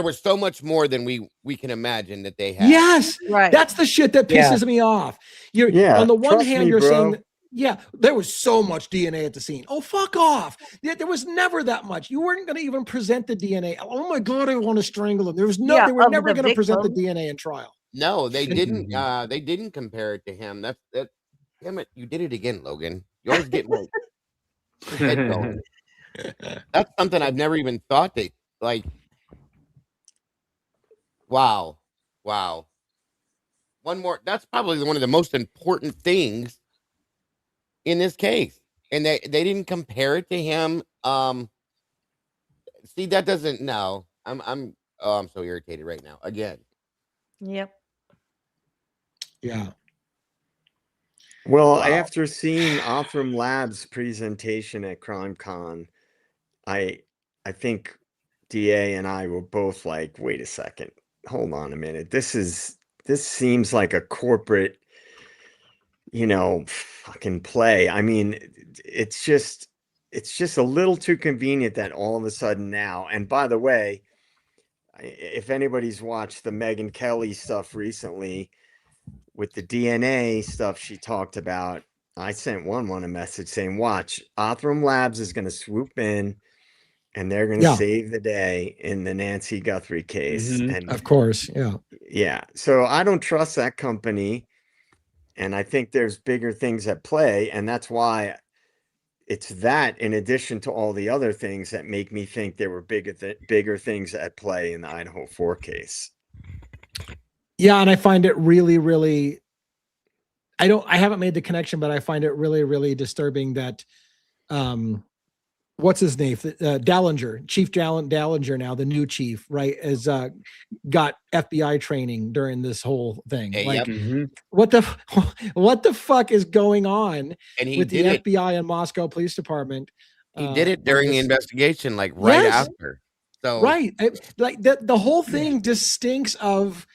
was so much more than we can imagine that they had. Yes, right. That's the shit that pisses me off. On the one hand, you're saying, there was so much DNA at the scene. Oh, fuck off. There was never that much. You weren't going to even present the DNA. Oh my God, I want to strangle him. They were never going to present the DNA in trial. No, they didn't. They didn't compare it to him. That's damn it. You did it again, Logan. You always get my head going. That's something I've never even thought that, like, Wow. One more. That's probably one of the most important things in this case. And they didn't compare it to him. See, that doesn't no. I'm so irritated right now. Again. Yep. Yeah. Well, Wow. after seeing Othram Labs' presentation at CrimeCon, I think DA and I were both like, wait a second, hold on a minute. This seems like a corporate, fucking play. I mean, it's just a little too convenient that all of a sudden now, and by the way, if anybody's watched the Megyn Kelly stuff recently with the DNA stuff she talked about, I sent one a message saying, watch, Othram Labs is going to swoop in and they're going to save the day in the Nancy Guthrie case. Mm-hmm. And of course. Yeah. So I don't trust that company. And I think there's bigger things at play. And that's why it's that, in addition to all the other things, that make me think there were bigger things at play in the Idaho 4 case. Yeah. And I find it really, really, I haven't made the connection, but I find it really, really disturbing that, what's his name? Dallinger, Chief Dallinger, now the new chief, right, has got FBI training during this whole thing. Like, what the fuck is going on with the FBI and Moscow Police Department? He did it during the investigation, like right after. So right, like the whole thing just stinks of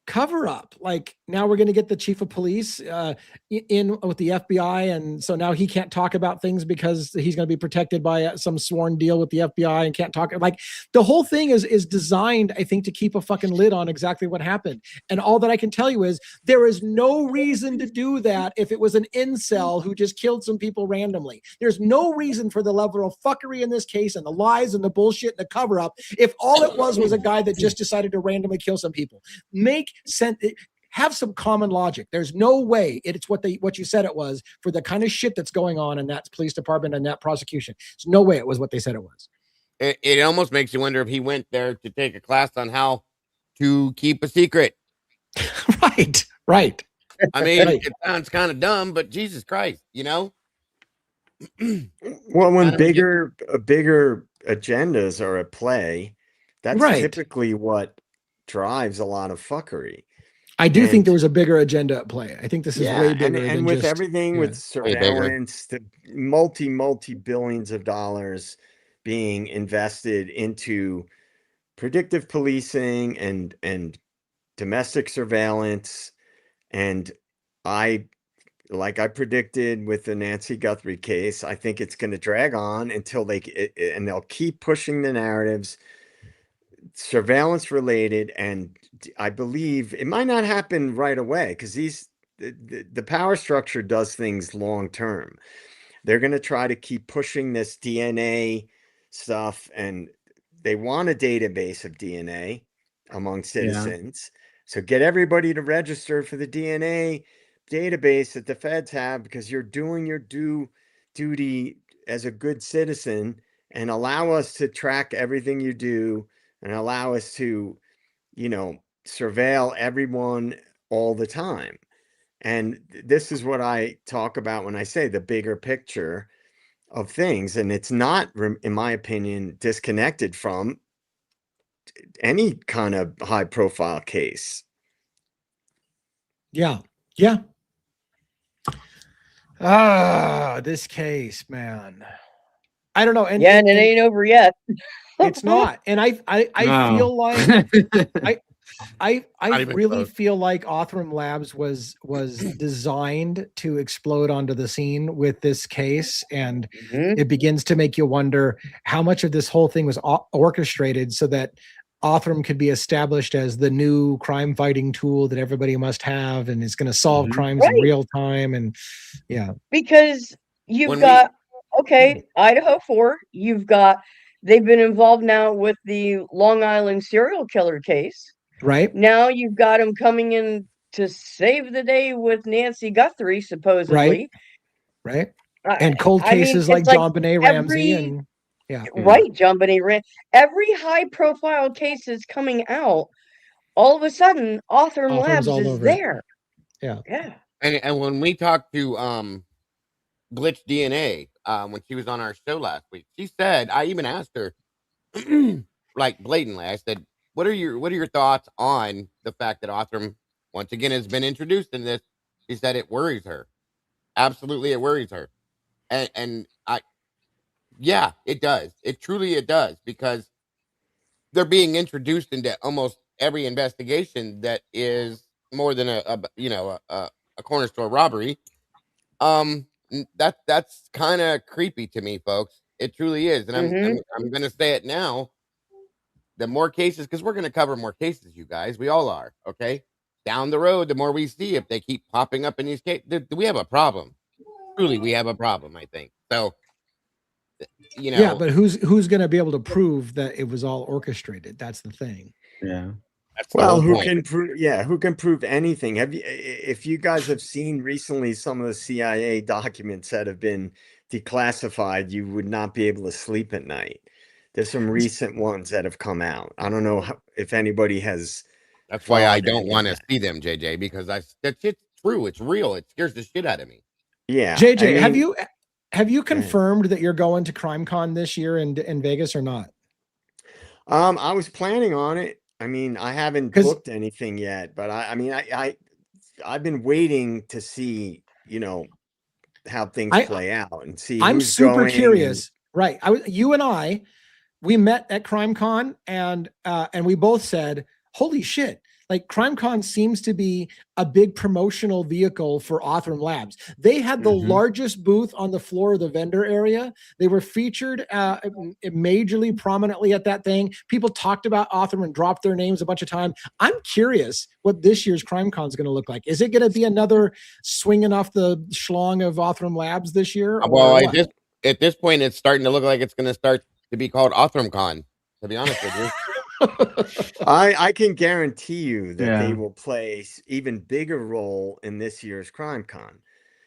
cover up. Like, now we're going to get the chief of police in with the FBI, and so now he can't talk about things because he's going to be protected by some sworn deal with the FBI and can't talk. Like, the whole thing is designed, I think, to keep a fucking lid on exactly what happened. And all that I can tell you is there is no reason to do that if it was an incel who just killed some people randomly. There's no reason for the level of fuckery in this case and the lies and the bullshit and the cover up if all it was a guy that just decided to randomly kill some people. Have some common logic. There's no way it's what you said it was for the kind of shit that's going on in that police department and that prosecution. There's no way it was what they said it was. It almost makes you wonder if he went there to take a class on how to keep a secret. Right. I mean, it sounds kind of dumb, but Jesus Christ, Well, when bigger agendas are at play, that's typically what drives a lot of fucky. I do think there was a bigger agenda at play. I think this is way bigger and with everything with surveillance, the multi-billions of dollars being invested into predictive policing and domestic surveillance. And like I predicted with the Nancy Guthrie case, I think it's going to drag on until they'll keep pushing the narratives surveillance related, and I believe it might not happen right away because the power structure does things long term. They're going to try to keep pushing this DNA stuff, and they want a database of DNA among citizens. So get everybody to register for the DNA database that the feds have, because you're doing your duty as a good citizen, and allow us to track everything you do and allow us to, surveil everyone all the time. And this is what I talk about when I say the bigger picture of things. And it's not, in my opinion, disconnected from any kind of high profile case. Yeah. This case, man. I don't know. And it ain't over yet. It's not. And I feel like I really feel like Othram Labs was designed to explode onto the scene with this case. And it begins to make you wonder how much of this whole thing was orchestrated so that Othram could be established as the new crime fighting tool that everybody must have, and is going to solve crimes in real time. And because you've got Idaho 4, they've been involved now with the Long Island serial killer case. Right. Now you've got them coming in to save the day with Nancy Guthrie, supposedly. Right. And cold cases like JonBenet Ramsey and Right, JonBenet Ramsey. Every high profile case is coming out. all of a sudden, Othram Othram's Labs all is over it. there. Yeah. Yeah. And when we talked to Glitch DNA, when she was on our show last week, she said, I even asked her, like blatantly, I said, what are your thoughts on the fact that Othram once again has been introduced in this? She said it worries her. Absolutely, it worries her. And yeah, it does. It truly does, because they're being introduced into almost every investigation that is more than a corner store robbery. That's kind of creepy to me, folks. It truly is, and I'm gonna say it now. The more cases, because we're gonna cover more cases, you guys. We all are. Okay, down the road, the more we see, if they keep popping up in these cases, we have a problem. Truly, we have a problem. I think so. Yeah, but who's going to be able to prove that it was all orchestrated? That's the thing. Yeah. Well, who can prove? Yeah, who can prove anything? Have you, if you guys have seen recently some of the CIA documents that have been declassified, you would not be able to sleep at night. There's some recent ones that have come out. I don't know if anybody has. That's why I don't want to see them, JJ, because that's it's true. It's real. It scares the shit out of me. Yeah, JJ, I mean, have you confirmed that you're going to CrimeCon this year in Vegas or not? I was planning on it. I mean, I haven't booked anything yet, but I've been waiting to see, how things play out and see I'm who's super going curious. Right. You and I, we met at CrimeCon and we both said, holy shit. Like CrimeCon seems to be a big promotional vehicle for Othram Labs. They had the largest booth on the floor of the vendor area. They were featured majorly prominently at that thing. People talked about Othram and dropped their names a bunch of times. I'm curious what this year's CrimeCon is going to look like. Is it going to be another swinging off the schlong of Othram Labs this year? Well, at this point, it's starting to look like it's going to start to be called OthramCon, to be honest with you. I can guarantee you that they will play even bigger role in this year's CrimeCon.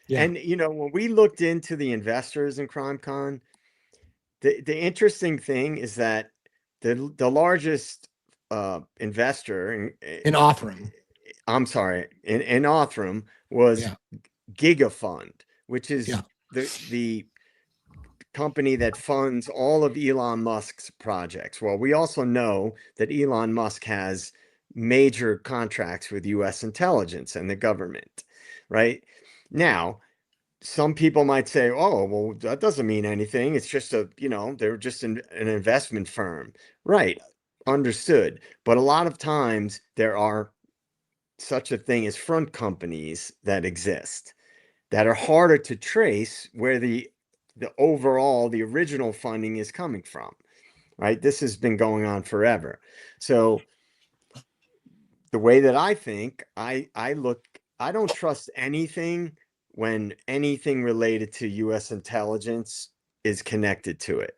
Yeah. And when we looked into the investors in CrimeCon, the interesting thing is that the largest investor in Othram, I'm sorry, in Othram was GigaFund, which is the company that funds all of Elon Musk's projects. Well, we also know that Elon Musk has major contracts with US intelligence and the government, right? Now, some people might say, oh, well, that doesn't mean anything. It's just they're just an investment firm. Right. Understood. But a lot of times there are such a thing as front companies that exist that are harder to trace where the original funding is coming from, right? This has been going on forever. So the way that I think, I don't trust anything when anything related to US intelligence is connected to it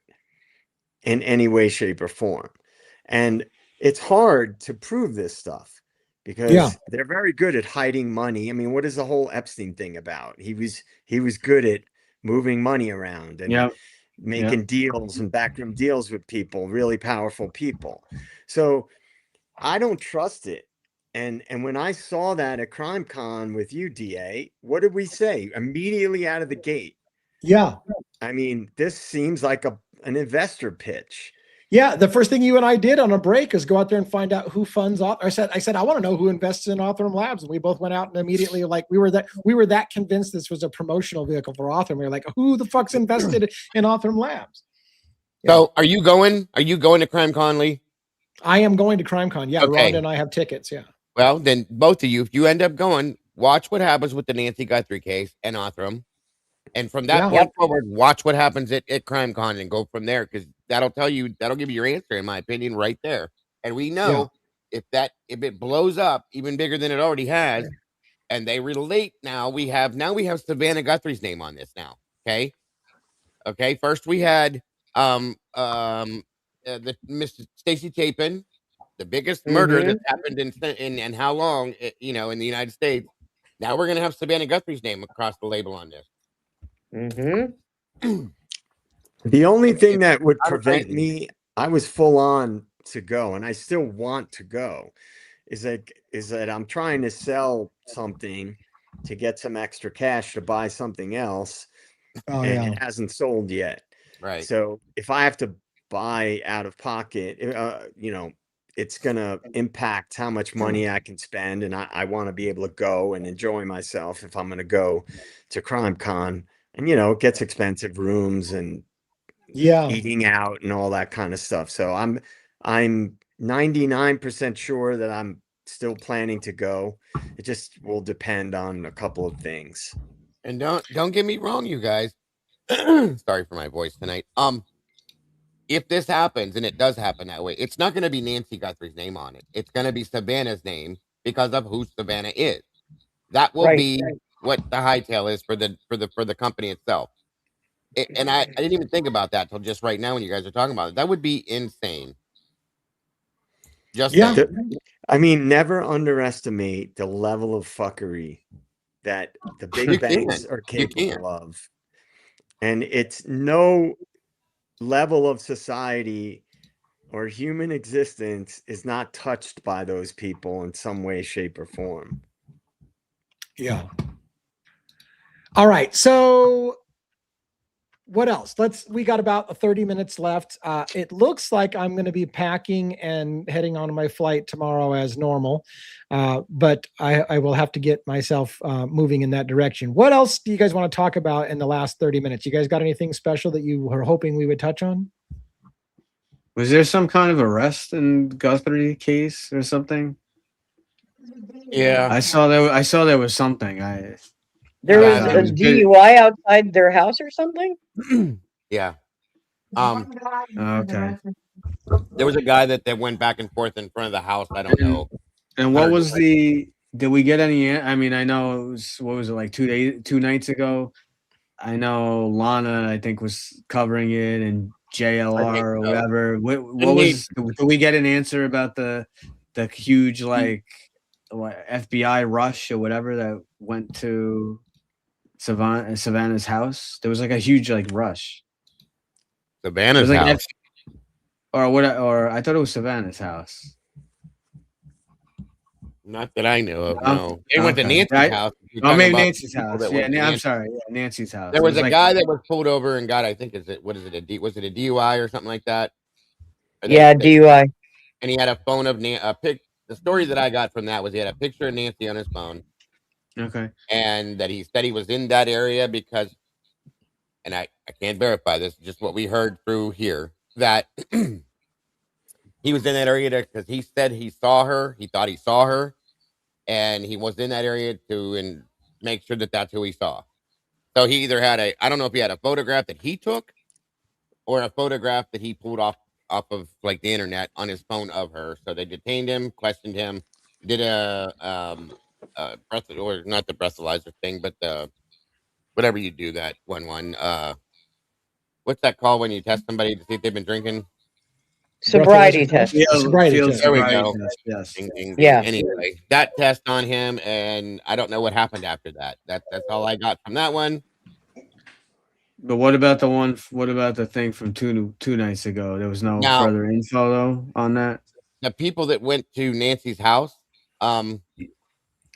in any way, shape, or form. And it's hard to prove this stuff because they're very good at hiding money. I mean, what is the whole Epstein thing about? He was good at moving money around and making deals and backroom deals with people, really powerful people. So I don't trust it. And when I saw that at CrimeCon with you, DA, what did we say immediately out of the gate? Yeah. I mean, this seems like an investor pitch. Yeah, the first thing you and I did on a break is go out there and find out who funds Othram. I said, I want to know who invests in Othram Labs. And we both went out and immediately, like, we were that convinced this was a promotional vehicle for Othram. We were like, who the fuck's invested in Othram Labs? Yeah. So are you going to CrimeCon, Lee? I am going to CrimeCon. Yeah, okay. Rhonda and I have tickets. Yeah. Well, then both of you, if you end up going, watch what happens with the Nancy Guthrie case and Othram. And from that point forward, watch what happens at CrimeCon and go from there, because that'll give you your answer, in my opinion, right there. And we know if it blows up even bigger than it already has, and they relate we have Savannah Guthrie's name on this now. Okay. First we had the Miss Stacey Chapin, the biggest murder that's happened in how long in the United States. Now we're gonna have Savannah Guthrie's name across the label on this. The only thing that would prevent me, I was full on to go, and I still want to go, is that I'm trying to sell something to get some extra cash to buy something else, and it hasn't sold yet. Right. So if I have to buy out of pocket, you know, it's gonna impact how much money I can spend, and I want to be able to go and enjoy myself if I'm gonna go to CrimeCon. And you know, it gets expensive, rooms and eating out and all that kind of stuff. So I'm 99% sure that I'm still planning to go. It just will depend on a couple of things. And don't get me wrong, you guys. Sorry for my voice tonight. If this happens, and it does happen that way, it's not going to be Nancy Guthrie's name on it. It's going to be Savannah's name because of who Savannah is. That will be what the hightail is for the company itself. And I didn't even think about that till just right now when you guys are talking about it. That would be insane. Just I mean, never underestimate the level of fuckery that the big banks are capable of. And it's no level of society or human existence is not touched by those people in some way, shape, or form. Yeah. All right. So what else? We got about 30 minutes left. It looks like I'm going to be packing and heading on my flight tomorrow as normal. But I will have to get myself moving in that direction. What else do you guys want to talk about in the last 30 minutes? You guys got anything special that you were hoping we would touch on? Was there some kind of arrest in Guthrie case or something? Yeah, I saw there was something. There was a DUI outside their house or something. Yeah. Okay. There was a guy that went back and forth in front of the house. I don't know. And what was did we get any? I mean, I know it was, what was it, like 2 nights ago? I know Lana, I think, was covering it, and JLR or whatever. Did we get an answer about the huge like FBI rush or whatever that went to Savannah's house? There was like a huge like rush. Savannah's house, or I thought it was Savannah's house. Not that I know of. No, it went to Nancy's house. Oh, maybe Nancy's house. Yeah, I'm sorry. Yeah, Nancy's house. There was a guy that was pulled over and got, I think, was it a DUI or something like that? Yeah, DUI. And he had a phone of the story that I got from that was he had a picture of Nancy on his phone. Okay. And that he said he was in that area because, and I can't verify this, just what we heard through here, that he was in that area because he said he saw her. He thought he saw her. And he was in that area to make sure that that's who he saw. So he either had I don't know if he had a photograph that he took or a photograph that he pulled off of like the internet on his phone of her. So they detained him, questioned him, did a or not the breathalyzer thing, but the whatever you do that one. What's that called when you test somebody to see if they've been drinking? Sobriety test. Yeah, sobriety test. There we go. Yes. Ding, ding, ding. Yeah. Anyway, that test on him, and I don't know what happened after that. That's all I got from that one. But what about the one? What about the thing from two nights ago? There was no further info though on that. The people that went to Nancy's house, I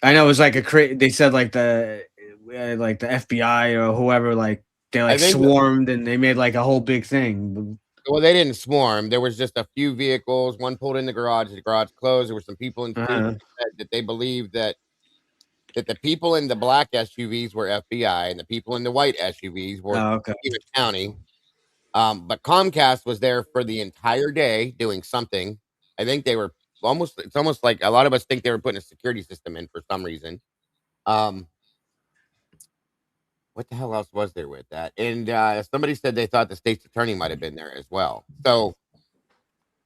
know it was like they said like the FBI or whoever, like they like swarmed and they made like a whole big thing. Well, they didn't swarm. There was just a few vehicles. One pulled in the garage closed. There were some people inside that they believed that the people in the black SUVs were FBI and the people in the white SUVs were Stevens County. But Comcast was there for the entire day doing something. I think they were it's almost like a lot of us think they were putting a security system in for some reason. What the hell else was there with that? And somebody said they thought the state's attorney might have been there as well. So,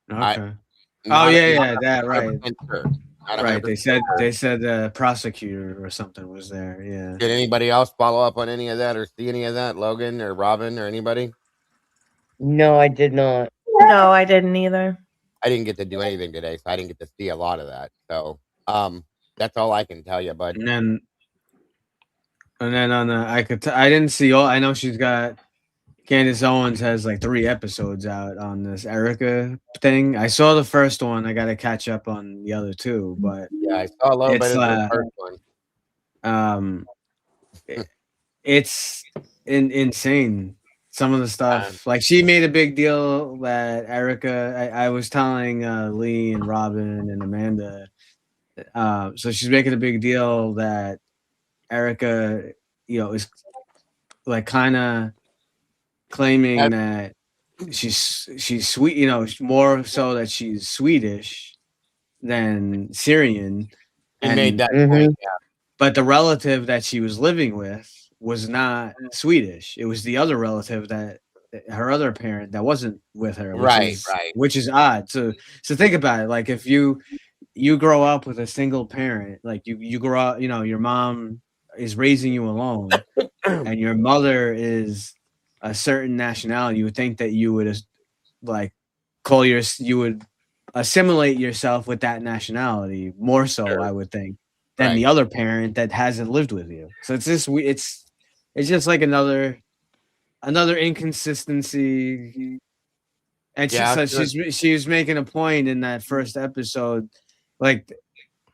right. Sure. Right. They said the prosecutor or something was there. Yeah. Did anybody else follow up on any of that or see any of that? Logan or Robin or anybody? No, I did not. No, I didn't either. I didn't get to do anything today, so I didn't get to see a lot of that. So, that's all I can tell you, bud. And then on the I didn't see all. I know she's got Candace Owens has like 3 episodes out on this Erica thing. I saw the first one. I got to catch up on the other 2, but Yeah, I saw a little bit it's of the first one. It's insane. Some of the stuff, like she made a big deal that Erica. I was telling Lee and Robin and Amanda. So she's making a big deal that Erica, is like kind of claiming that she's sweet, more so that she's Swedish than Syrian. He made that point, yeah. But the relative that she was living with was not Swedish. It was the other relative that her other parent that wasn't with her, which is odd. So think about it. Like if you grow up with a single parent, like you grow up, your mom is raising you alone, and your mother is a certain nationality, you would think that you would like you would assimilate yourself with that nationality more so, I would think, than the other parent that hasn't lived with you. So it's just like another inconsistency. And she was making a point in that first episode, like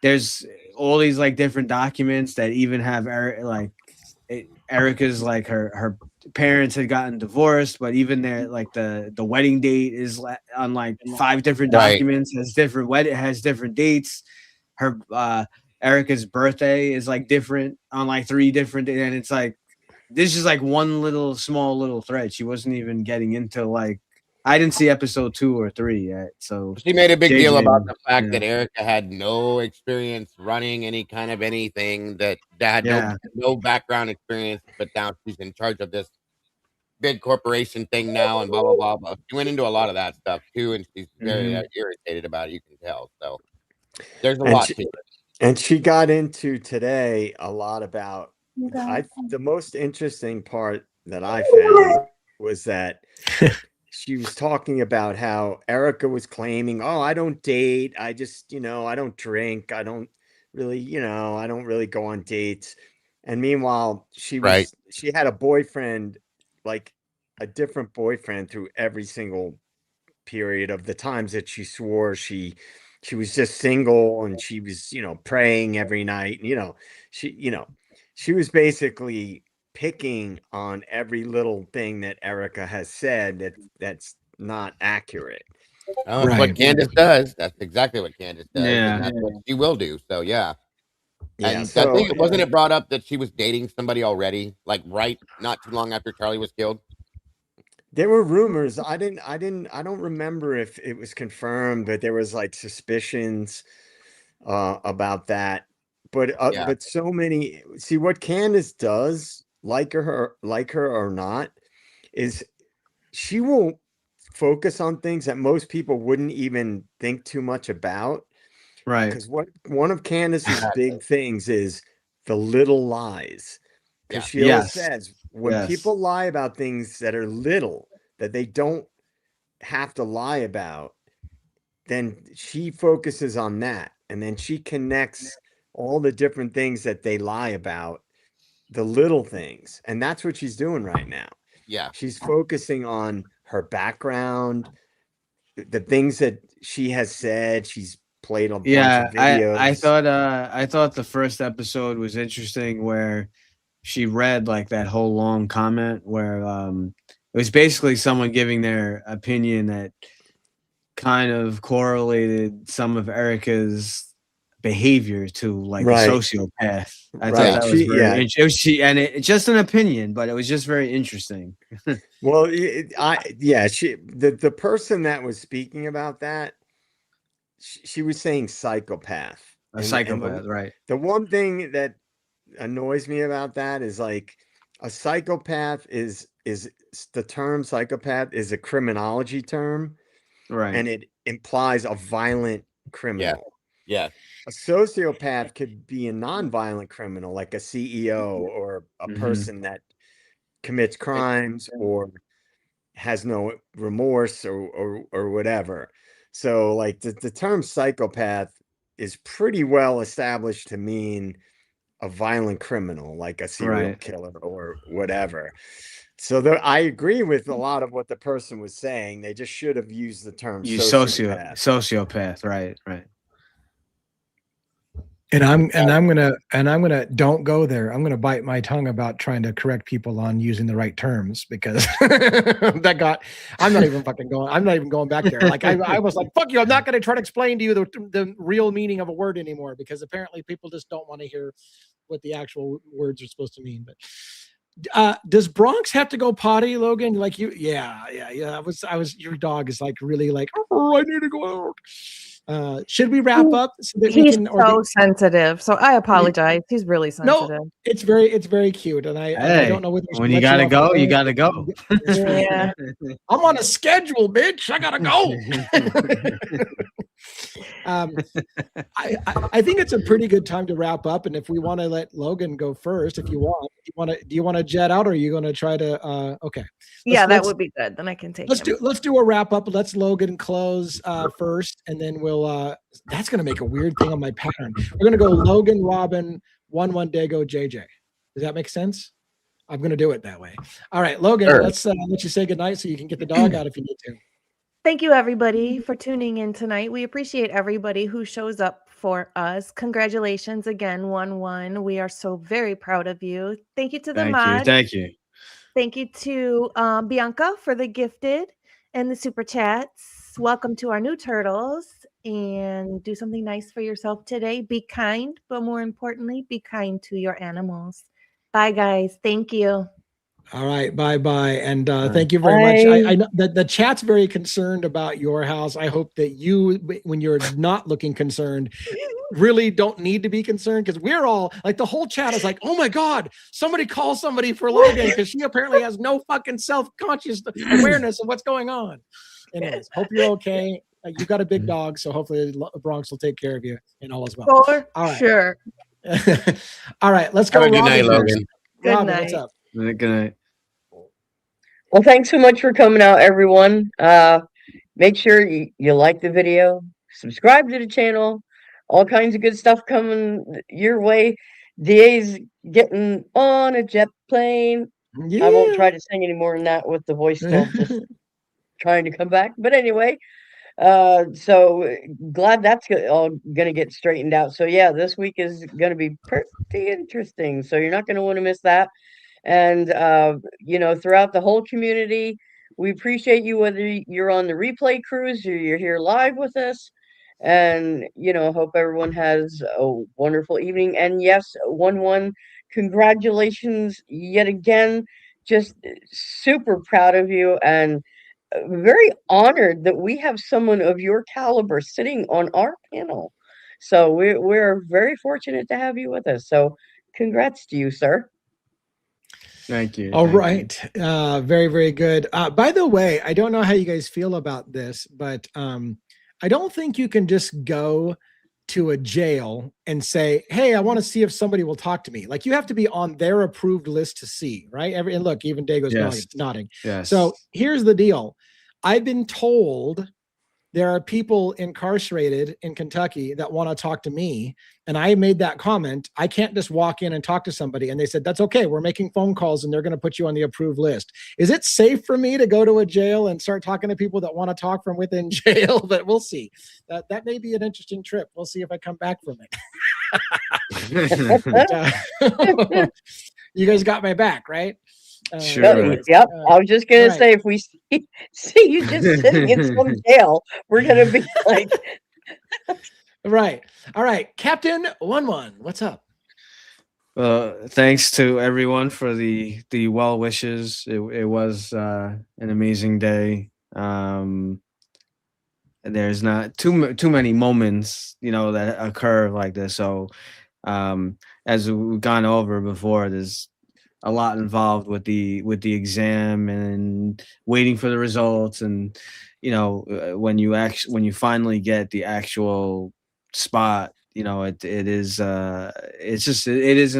there's all these like different documents that even have Erica's like her parents had gotten divorced, but even their like the wedding date is on like 5 different documents, has different dates. Her Erica's birthday is like different on like 3 different days, and it's like this is like one small little thread. She wasn't even getting into like, I didn't see episode 2 or 3 yet. So she made a big deal about the fact that Erica had no experience running any kind of anything, that had no background experience, but now she's in charge of this big corporation thing now and blah, blah, blah, blah. She went into a lot of that stuff too, and she's very irritated about it, you can tell. So there's a lot to it. And she got into today a lot about, the most interesting part that I found was that she was talking about how Erica was claiming, oh, I don't date. I just, I don't drink. I don't really, I don't really go on dates. And meanwhile, she had a boyfriend, like a different boyfriend through every single period of the times that she swore she was just single, and she was, praying every night. She was basically picking on every little thing that Erica has said that's not accurate. Oh, that's what Candace does. That's exactly what Candace does. Yeah, that's what she will do. So yeah. And so, I think wasn't it brought up that she was dating somebody already, like not too long after Charlie was killed? There were rumors. I don't remember if it was confirmed, but there was like suspicions about that. But so many. See, what Candace does, like her or not, is she will focus on things that most people wouldn't even think too much about. Right. Because one of Candace's big things is the little lies. Because she always says when people lie about things that are little, that they don't have to lie about, then she focuses on that. And then she connects all the different things that they lie about, the little things. And that's what she's doing right now. Yeah. She's focusing on her background, the things that she has said. She's played a bunch of videos. I thought the first episode was interesting, where she read like that whole long comment where it was basically someone giving their opinion that kind of correlated some of Erica's behavior to like a sociopath. I thought that was very interesting. It's just an opinion, but it was just very interesting. Well, the person that was speaking about that, she was saying psychopath. Psychopath, right? The one thing that annoys me about that is like a psychopath is the term psychopath is a criminology term, right? And it implies a violent criminal. Yeah. A sociopath could be a non-violent criminal, like a CEO or a person that commits crimes or has no remorse or whatever. So like the term psychopath is pretty well established to mean a violent criminal, like a serial killer or whatever. So I agree with a lot of what the person was saying. They just should have used the term sociopath. Right. And I'm gonna don't go there. I'm gonna bite my tongue about trying to correct people on using the right terms because I'm not even going back there. Like I was like, fuck you, I'm not gonna try to explain to you the real meaning of a word anymore because apparently people just don't want to hear what the actual words are supposed to mean. But does Bronx have to go potty, Logan? Like you? Yeah. I was. Your dog is like really like. Oh, I need to go out. Should we wrap up so that we can? So sensitive. So I apologize. He's really sensitive. No, it's very cute, and I don't know whether when you gotta go, you gotta go. Yeah. I'm on a schedule, bitch. I gotta go. I think it's a pretty good time to wrap up, and if we want to let Logan go first, if you want, do you want to jet out, or are you going to try to? Okay. That would be good. Then I can take. Let's do a wrap up. Let's Logan close first, and then we'll. That's going to make a weird thing on my pattern. We're going to go Logan, Robin, 1 Dago, JJ. Does that make sense? I'm going to do it that way. All right, Logan. Sure. Let's let you say goodnight so you can get the dog out if you need to. Thank you, everybody, for tuning in tonight. We appreciate everybody who shows up for us. Congratulations again, 1-1. We are so very proud of you. Thank you to the mod. Thank you. Thank you to Bianca for the gifted and the super chats. Welcome to our new turtles. And do something nice for yourself today. Be kind, but more importantly, be kind to your animals. Bye, guys. Thank you. All right, bye, and thank you very much. I know that the chat's very concerned about your house. I hope that you, when you're not looking concerned, really don't need to be concerned because we're all like the whole chat is like, oh my God, somebody call somebody for Logan because she apparently has no fucking self-conscious awareness of what's going on. Anyways, hope you're okay. You got a big dog, so hopefully Bronx will take care of you and all is well. For sure. All right, let's go. Good night, Logan. Good night. What's up? Good night. Well, thanks so much for coming out, everyone. Make sure you like the video, subscribe to the channel, all kinds of good stuff coming your way. DA's getting on a jet plane. Yeah. I won't try to sing any more than that with the voice still just trying to come back. But anyway, so glad that's all going to get straightened out. So yeah, this week is going to be pretty interesting. So you're not going to want to miss that. And, throughout the whole community, we appreciate you, whether you're on the replay cruise or you're here live with us. And, hope everyone has a wonderful evening. And yes, 1-1, congratulations yet again. Just super proud of you and very honored that we have someone of your caliber sitting on our panel. So we're very fortunate to have you with us. So congrats to you, sir. Thank you. All right. Very, very good. By the way, I don't know how you guys feel about this, but I don't think you can just go to a jail and say, hey, I want to see if somebody will talk to me. Like you have to be on their approved list to see, right? And look, even Dago's nodding. Yes. So here's the deal. I've been told there are people incarcerated in Kentucky that want to talk to me. And I made that comment. I can't just walk in and talk to somebody. And they said, that's okay. We're making phone calls and they're going to put you on the approved list. Is it safe for me to go to a jail and start talking to people that want to talk from within jail? But we'll see. That may be an interesting trip. We'll see if I come back from it. You guys got my back, right? Sure. Yep. I was just gonna say, if we see you just sitting in some jail, we're gonna be like, right. All right, Captain 1-1, what's up? Thanks to everyone for the well wishes. It was an amazing day. There's not too many moments, that occur like this. So, as we've gone over before, there's a lot involved with the exam and waiting for the results, and when you finally get the actual spot, it is an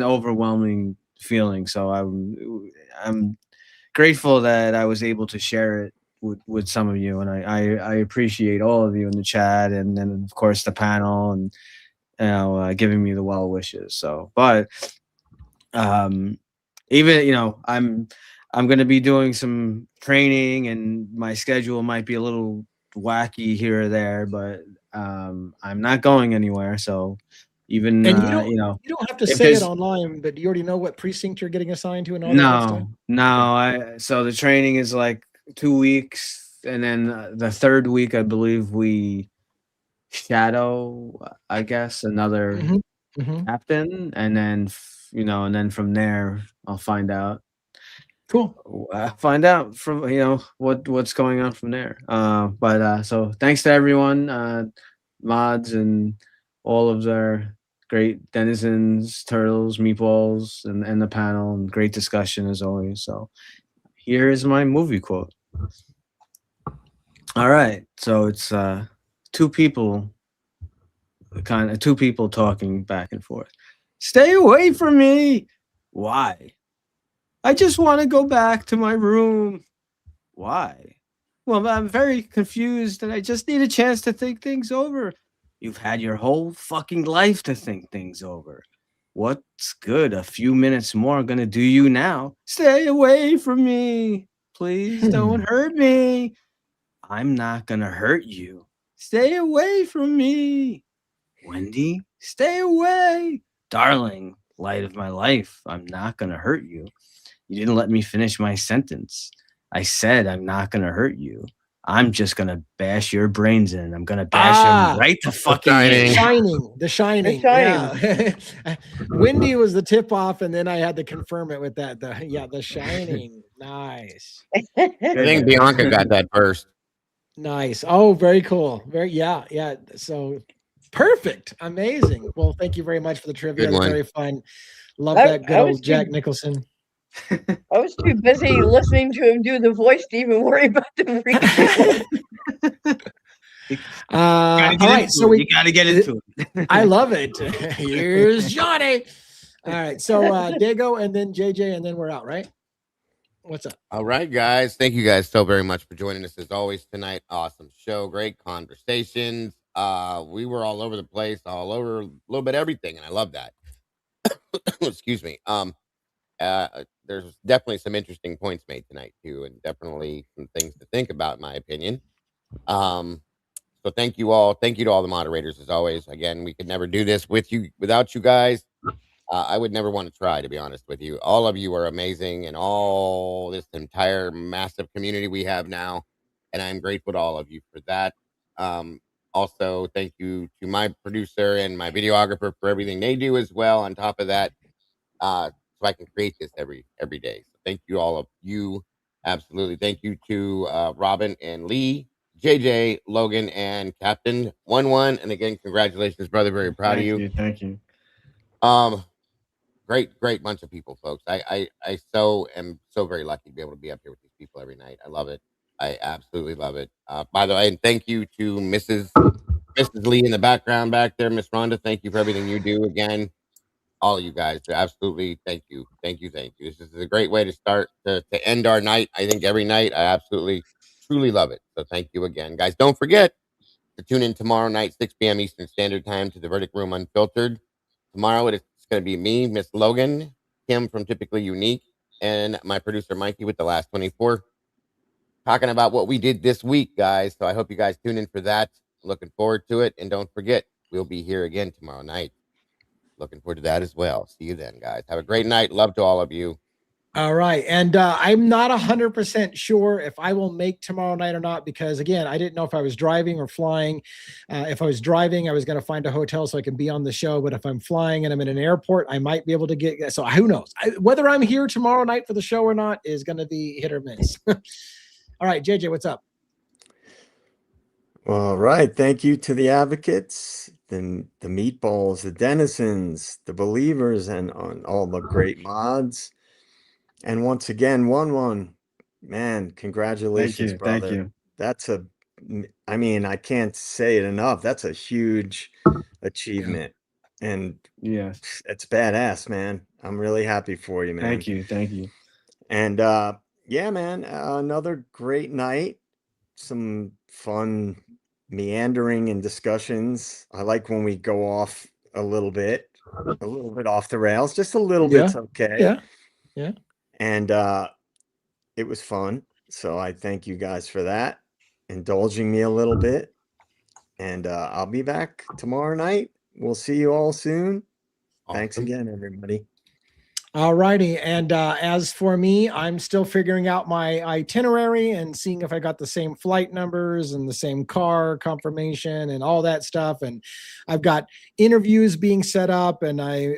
overwhelming feeling. So I'm grateful that I was able to share it with some of you, and I appreciate all of you in the chat, and then of course the panel, and giving me the well wishes. So, but even I'm going to be doing some training, and my schedule might be a little wacky here or there, but I'm not going anywhere. So even, And you know, you don't have to if say it there's online, but you already know what precinct you're getting assigned to and all that good stuff? no, so the training is like 2 weeks, and then the third week, I believe we shadow, I guess, another captain, and then you know, and then from there I'll find out. Cool. Find out from, you know, what's going on from there. But so thanks to everyone, mods and all of their great denizens, turtles, meatballs, and the panel, and great discussion as always. So here is my movie quote. All right, so it's two people talking back and forth. Stay away from me. Why? I just want to go back to my room. Why? Well, I'm very confused and I just need a chance to think things over. You've had your whole fucking life to think things over. What's good? A few minutes more gonna do you now. Stay away from me. Please don't hurt me. I'm not gonna hurt you. Stay away from me. Wendy, stay away. Darling, light of my life, I'm not gonna hurt you. You didn't let me finish my sentence. I said I'm not gonna hurt you. I'm just gonna bash your brains in. I'm gonna bash them right to fucking The Shining. Yeah. Wendy was the tip off, and then I had to confirm it with that. The Shining. Nice. I think Bianca got that first. Nice. Oh, very cool. Yeah. So perfect. Amazing. Well, thank you very much for the trivia. Very fun. Love that good old Jack Nicholson. I was too busy listening to him do the voice to even worry about the read. All right, so you got to get into it. I love it. Here's Johnny. All right, so Dago and then JJ, and then we're out, right? What's up? All right, guys. Thank you guys so very much for joining us as always tonight. Awesome show, great conversations. We were all over the place, all over a little bit everything, and I love that. Excuse me. There's definitely some interesting points made tonight too, and definitely some things to think about, in my opinion. So thank you all. Thank you to all the moderators as always. Again, we could never do this without you guys. I would never want to try, to be honest with you. All of you are amazing, and all this entire massive community we have now, and I'm grateful to all of you for that. Also, thank you to my producer and my videographer for everything they do as well. On top of that, so I can create this every day. So thank you, all of you. Absolutely. Thank you to Robin and Lee, JJ, Logan, and Captain 11. And again, congratulations, brother. Very proud of you. Thank you. Great bunch of people, folks. I am so very lucky to be able to be up here with these people every night. I love it. I absolutely love it. By the way, and thank you to Mrs. Lee in the background back there, Miss Rhonda. Thank you for everything you do. Again, all of you guys, absolutely, thank you. This is a great way to start to end our night. I think every night, I absolutely, truly love it. So thank you again, guys. Don't forget to tune in tomorrow night, 6 p.m. Eastern Standard Time, to the Verdict Room Unfiltered. Tomorrow it's going to be me, Miss Logan, Kim from Typically Unique, and my producer Mikey with The Last 24, talking about what we did this week, guys. So I hope you guys tune in for that. Looking forward to it, and don't forget, we'll be here again tomorrow night. Looking forward to that as well. See you then, guys. Have a great night. Love to all of you. All right. And I'm not 100% sure if I will make tomorrow night or not, because again, I didn't know if I was driving or flying. If I was driving, I was going to find a hotel so I can be on the show. But if I'm flying and I'm in an airport, I might be able to get, so who knows? Whether I'm here tomorrow night for the show or not is going to be hit or miss. All right, JJ, what's up? All right. Thank you to the advocates, the meatballs, the denizens, the believers, and on all the great mods. And once again, 11, man, congratulations, brother. Thank you. That's I mean, I can't say it enough. That's a huge achievement. Yeah. And yeah, it's badass, man. I'm really happy for you, man. Thank you. And yeah, man, another great night. Some fun meandering and discussions. I like when we go off a little bit off the rails, just a little bit's okay. Yeah. And it was fun. So I thank you guys for that, indulging me a little bit. And I'll be back tomorrow night. We'll see you all soon. Thanks Awesome. again, everybody. All righty. And as for me, I'm still figuring out my itinerary and seeing if I got the same flight numbers and the same car confirmation and all that stuff. And I've got interviews being set up, and I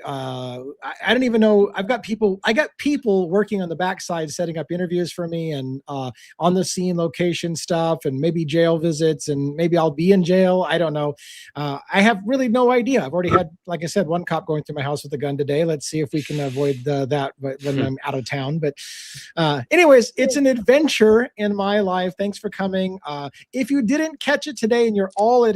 don't even know. I got people working on the backside setting up interviews for me, and on the scene location stuff, and maybe jail visits, and maybe I'll be in jail. I don't know. I have really no idea. I've already had, like I said, one cop going through my house with a gun today. Let's see if we can avoid that when I'm out of town. But anyways, it's an adventure in my life. Thanks for coming. If you didn't catch it today and you're all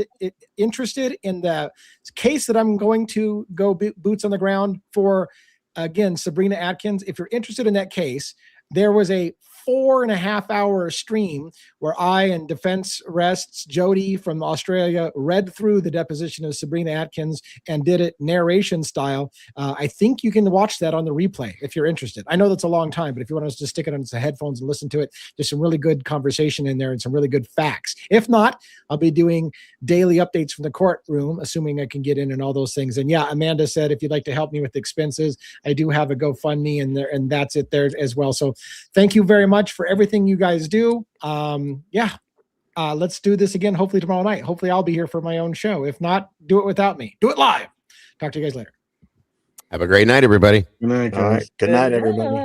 interested in the case that I'm going to go boots on the ground for, again, Sabrina Atkins, if you're interested in that case, there was a 4.5-hour stream where I and Defense Rests Jody from Australia read through the deposition of Sabrina Atkins and did it narration style. I think you can watch that on the replay if you're interested. I know that's a long time, but if you want us to stick it on some headphones and listen to it, there's some really good conversation in there and some really good facts. If not, I'll be doing daily updates from the courtroom, assuming I can get in and all those things. And yeah, Amanda said, if you'd like to help me with expenses, I do have a GoFundMe in there, and that's it there as well. So thank you very much for everything you guys do. Let's do this again, hopefully tomorrow night. Hopefully I'll be here for my own show. If not, do it without me. Do it live. Talk to you guys later. Have a great night, everybody. Good night, guys. Good night, everybody.